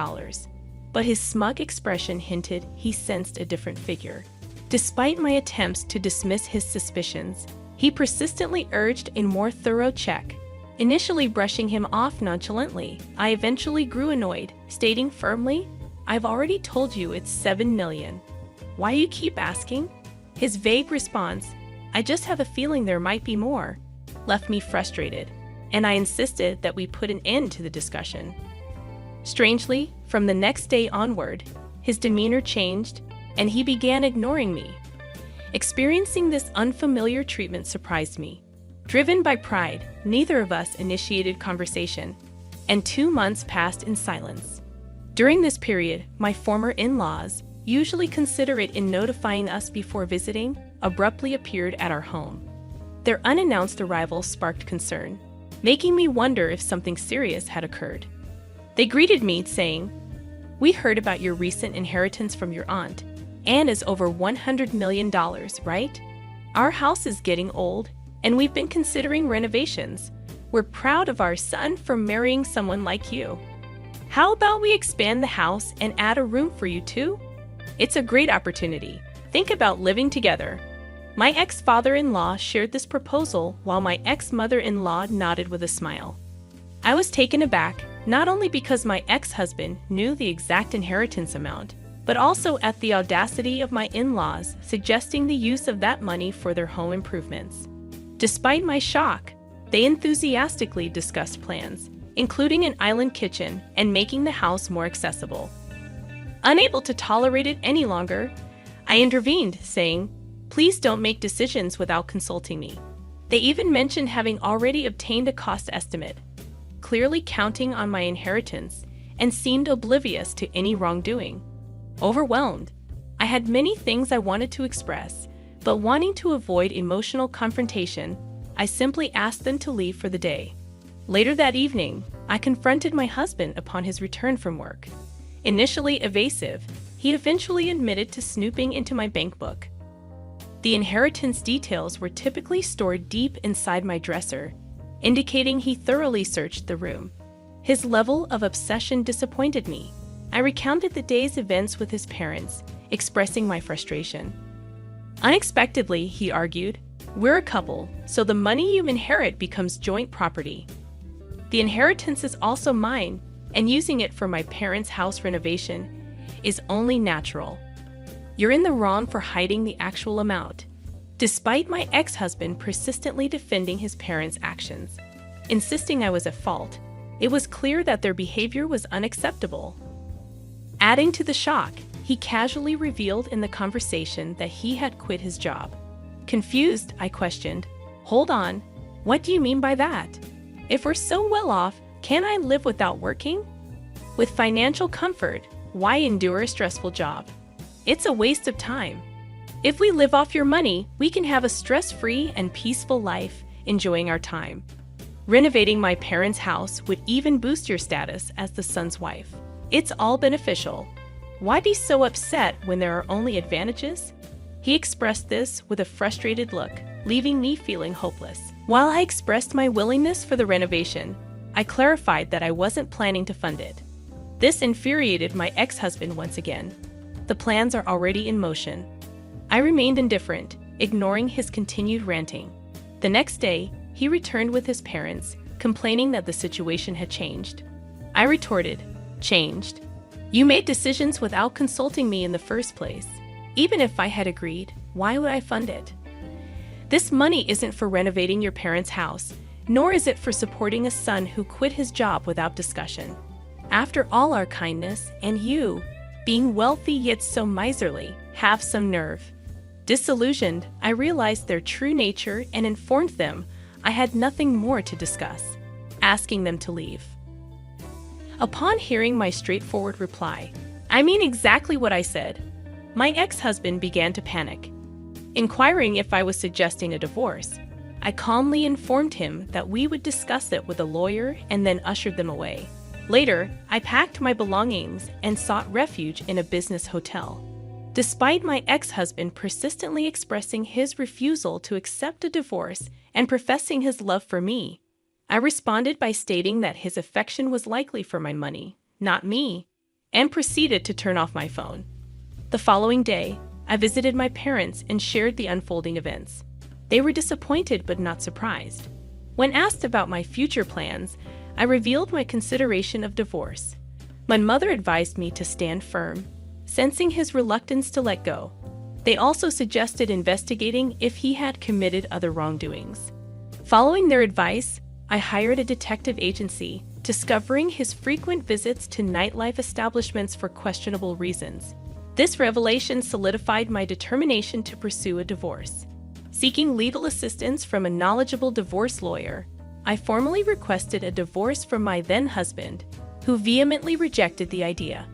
B: but his smug expression hinted he sensed a different figure. Despite my attempts to dismiss his suspicions, he persistently urged a more thorough check. Initially brushing him off nonchalantly, I eventually grew annoyed, stating firmly, "I've already told you it's 7 million. Why you keep asking?" His vague response, "I just have a feeling there might be more," left me frustrated, and I insisted that we put an end to the discussion. Strangely, from the next day onward, his demeanor changed, and he began ignoring me. Experiencing this unfamiliar treatment surprised me. Driven by pride, neither of us initiated conversation, and 2 months passed in silence. During this period, my former in-laws, usually considerate in notifying us before visiting, abruptly appeared at our home. Their unannounced arrival sparked concern, making me wonder if something serious had occurred. They greeted me, saying, "We heard about your recent inheritance from your aunt, and is over $100 million, right? Our house is getting old, and we've been considering renovations. We're proud of our son for marrying someone like you. How about we expand the house and add a room for you too? It's a great opportunity. Think about living together." My ex-father-in-law shared this proposal while my ex-mother-in-law nodded with a smile. I was taken aback, not only because my ex-husband knew the exact inheritance amount, but also at the audacity of my in-laws suggesting the use of that money for their home improvements. Despite my shock, they enthusiastically discussed plans, including an island kitchen and making the house more accessible. Unable to tolerate it any longer, I intervened, saying, "Please don't make decisions without consulting me." They even mentioned having already obtained a cost estimate, clearly counting on my inheritance, and seemed oblivious to any wrongdoing. Overwhelmed, I had many things I wanted to express, but wanting to avoid emotional confrontation, I simply asked them to leave for the day. Later that evening, I confronted my husband upon his return from work. Initially evasive, he eventually admitted to snooping into my bank book. The inheritance details were typically stored deep inside my dresser, indicating he thoroughly searched the room. His level of obsession disappointed me. I recounted the day's events with his parents, expressing my frustration. Unexpectedly, he argued, "We're a couple, so the money you inherit becomes joint property. The inheritance is also mine, and using it for my parents' house renovation is only natural. You're in the wrong for hiding the actual amount." Despite my ex-husband persistently defending his parents' actions, insisting I was at fault, it was clear that their behavior was unacceptable. Adding to the shock, he casually revealed in the conversation that he had quit his job. Confused, I questioned, "Hold on, what do you mean by that? If we're so well off, can I live without working? With financial comfort, why endure a stressful job? It's a waste of time. If we live off your money, we can have a stress-free and peaceful life, enjoying our time. Renovating my parents' house would even boost your status as the son's wife. It's all beneficial. Why be so upset when there are only advantages?" He expressed this with a frustrated look, leaving me feeling hopeless. While I expressed my willingness for the renovation, I clarified that I wasn't planning to fund it. This infuriated my ex-husband once again. The plans are already in motion. I remained indifferent, ignoring his continued ranting. The next day, he returned with his parents, complaining that the situation had changed. I retorted, "Changed? You made decisions without consulting me in the first place. Even if I had agreed, why would I fund it? This money isn't for renovating your parents' house, nor is it for supporting a son who quit his job without discussion. After all our kindness, and you, being wealthy yet so miserly, have some nerve." Disillusioned, I realized their true nature and informed them I had nothing more to discuss, asking them to leave. Upon hearing my straightforward reply, "I mean exactly what I said," my ex-husband began to panic. Inquiring if I was suggesting a divorce, I calmly informed him that we would discuss it with a lawyer and then ushered them away. Later, I packed my belongings and sought refuge in a business hotel. Despite my ex-husband persistently expressing his refusal to accept a divorce and professing his love for me, I responded by stating that his affection was likely for my money, not me, and proceeded to turn off my phone. The following day, I visited my parents and shared the unfolding events. They were disappointed but not surprised. When asked about my future plans, I revealed my consideration of divorce. My mother advised me to stand firm, sensing his reluctance to let go. They also suggested investigating if he had committed other wrongdoings. Following their advice, I hired a detective agency, discovering his frequent visits to nightlife establishments for questionable reasons. This revelation solidified my determination to pursue a divorce. Seeking legal assistance from a knowledgeable divorce lawyer, I formally requested a divorce from my then-husband, who vehemently rejected the idea.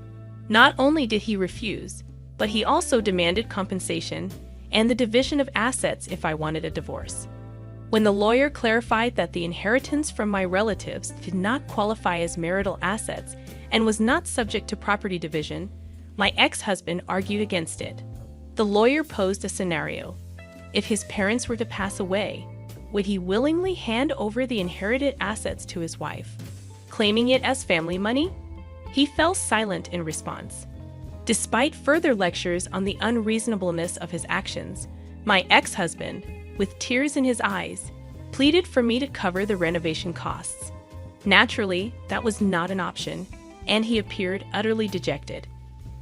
B: Not only did he refuse, but he also demanded compensation and the division of assets if I wanted a divorce. When the lawyer clarified that the inheritance from my relatives did not qualify as marital assets and was not subject to property division, my ex-husband argued against it. The lawyer posed a scenario. If his parents were to pass away, would he willingly hand over the inherited assets to his wife, claiming it as family money? He fell silent in response. Despite further lectures on the unreasonableness of his actions, my ex-husband, with tears in his eyes, pleaded for me to cover the renovation costs. Naturally, that was not an option, and he appeared utterly dejected.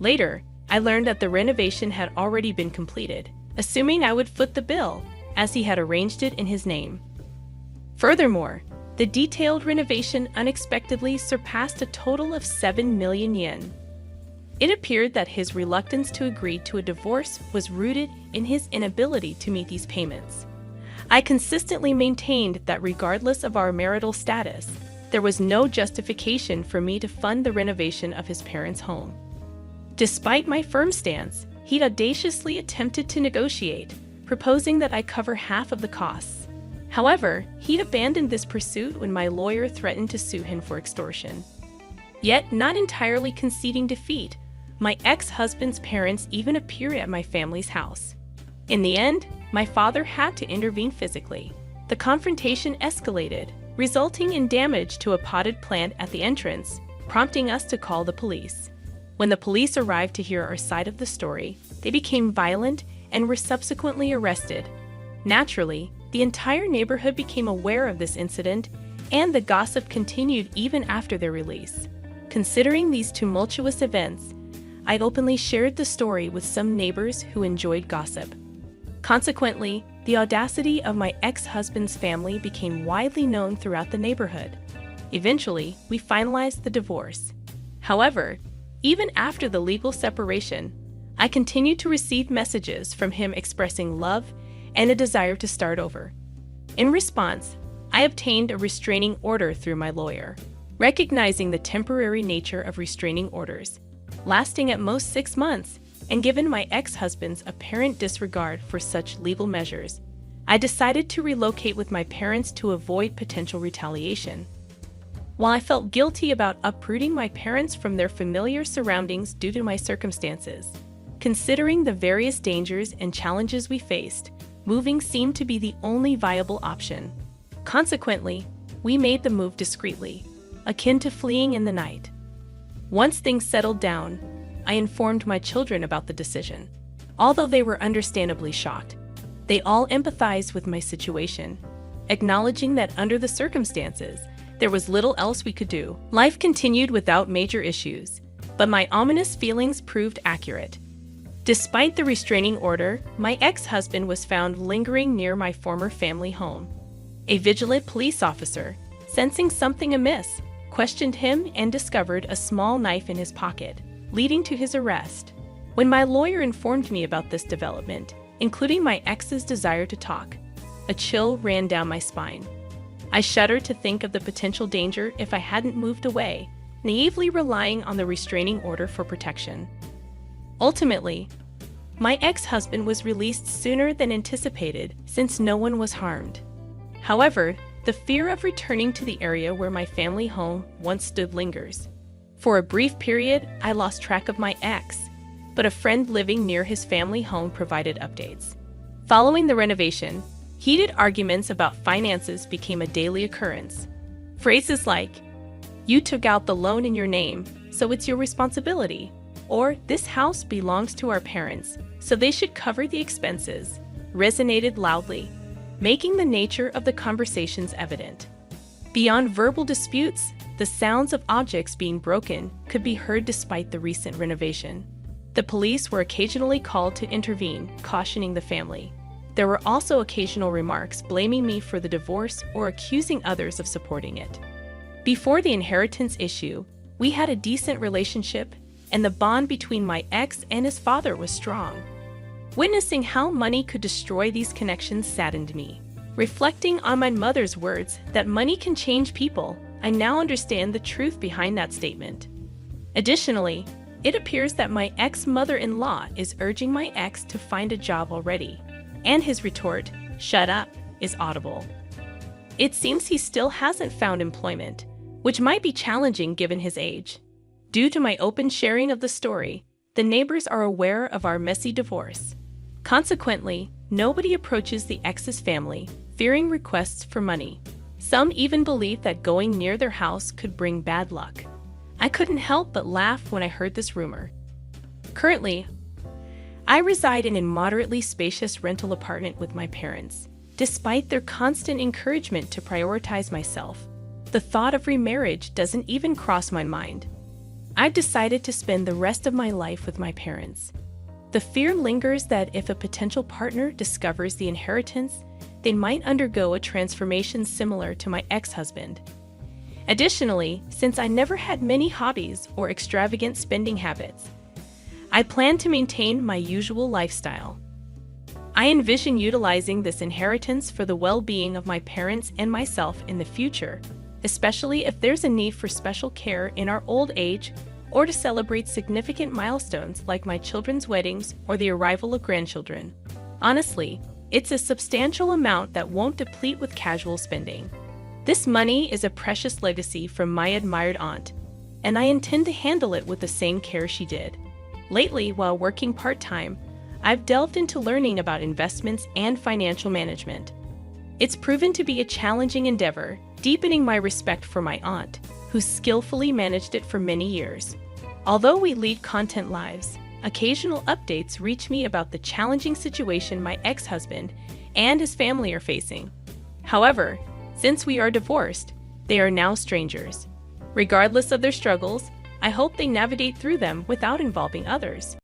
B: Later, I learned that the renovation had already been completed, assuming I would foot the bill, as he had arranged it in his name. Furthermore, the detailed renovation unexpectedly surpassed a total of 7 million yen. It appeared that his reluctance to agree to a divorce was rooted in his inability to meet these payments. I consistently maintained that regardless of our marital status, there was no justification for me to fund the renovation of his parents' home. Despite my firm stance, he'd audaciously attempted to negotiate, proposing that I cover half of the costs. However, he'd abandoned this pursuit when my lawyer threatened to sue him for extortion. Yet, not entirely conceding defeat, my ex-husband's parents even appeared at my family's house. In the end, my father had to intervene physically. The confrontation escalated, resulting in damage to a potted plant at the entrance, prompting us to call the police. When the police arrived to hear our side of the story, they became violent and were subsequently arrested. Naturally, the entire neighborhood became aware of this incident, and the gossip continued even after their release. Considering these tumultuous events, I openly shared the story with some neighbors who enjoyed gossip. Consequently, the audacity of my ex-husband's family became widely known throughout the neighborhood. Eventually, we finalized the divorce. However, even after the legal separation, I continued to receive messages from him expressing love and a desire to start over. In response, I obtained a restraining order through my lawyer, recognizing the temporary nature of restraining orders, lasting at most 6 months, and given my ex-husband's apparent disregard for such legal measures, I decided to relocate with my parents to avoid potential retaliation. While I felt guilty about uprooting my parents from their familiar surroundings due to my circumstances, considering the various dangers and challenges we faced, moving seemed to be the only viable option. Consequently, we made the move discreetly, akin to fleeing in the night. Once things settled down, I informed my children about the decision. Although they were understandably shocked, they all empathized with my situation, acknowledging that under the circumstances, there was little else we could do. Life continued without major issues, but my ominous feelings proved accurate. Despite the restraining order, my ex-husband was found lingering near my former family home. A vigilant police officer, sensing something amiss, questioned him and discovered a small knife in his pocket, leading to his arrest. When my lawyer informed me about this development, including my ex's desire to talk, a chill ran down my spine. I shuddered to think of the potential danger if I hadn't moved away, naively relying on the restraining order for protection. Ultimately, my ex-husband was released sooner than anticipated since no one was harmed. However, the fear of returning to the area where my family home once stood lingers. For a brief period, I lost track of my ex, but a friend living near his family home provided updates. Following the renovation, heated arguments about finances became a daily occurrence. Phrases like, "You took out the loan in your name, so it's your responsibility," or "This house belongs to our parents, so they should cover the expenses," resonated loudly. making the nature of the conversations evident. Beyond verbal disputes, the sounds of objects being broken could be heard despite the recent renovation. The police were occasionally called to intervene, cautioning the family. There were also occasional remarks blaming me for the divorce or accusing others of supporting it. Before the inheritance issue, we had a decent relationship, and the bond between my ex and his father was strong. Witnessing how money could destroy these connections saddened me. Reflecting on my mother's words that money can change people, I now understand the truth behind that statement. Additionally, it appears that my ex-mother-in-law is urging my ex to find a job already, and his retort, "Shut up," is audible. It seems he still hasn't found employment, which might be challenging given his age. Due to my open sharing of the story, the neighbors are aware of our messy divorce. Consequently, nobody approaches the ex's family, fearing requests for money. Some even believe that going near their house could bring bad luck. I couldn't help but laugh when I heard this rumor. Currently, I reside in a moderately spacious rental apartment with my parents. Despite their constant encouragement to prioritize myself, the thought of remarriage doesn't even cross my mind. I've decided to spend the rest of my life with my parents. The fear lingers that if a potential partner discovers the inheritance, they might undergo a transformation similar to my ex-husband. Additionally, since I never had many hobbies or extravagant spending habits, I plan to maintain my usual lifestyle. I envision utilizing this inheritance for the well-being of my parents and myself in the future, especially if there's a need for special care in our old age or to celebrate significant milestones like my children's weddings or the arrival of grandchildren. Honestly, it's a substantial amount that won't deplete with casual spending. This money is a precious legacy from my admired aunt, and I intend to handle it with the same care she did. Lately, while working part-time, I've delved into learning about investments and financial management. It's proven to be a challenging endeavor, deepening my respect for my aunt, who skillfully managed it for many years. Although we lead content lives, occasional updates reach me about the challenging situation my ex-husband and his family are facing. However, since we are divorced, they are now strangers. Regardless of their struggles, I hope they navigate through them without involving others.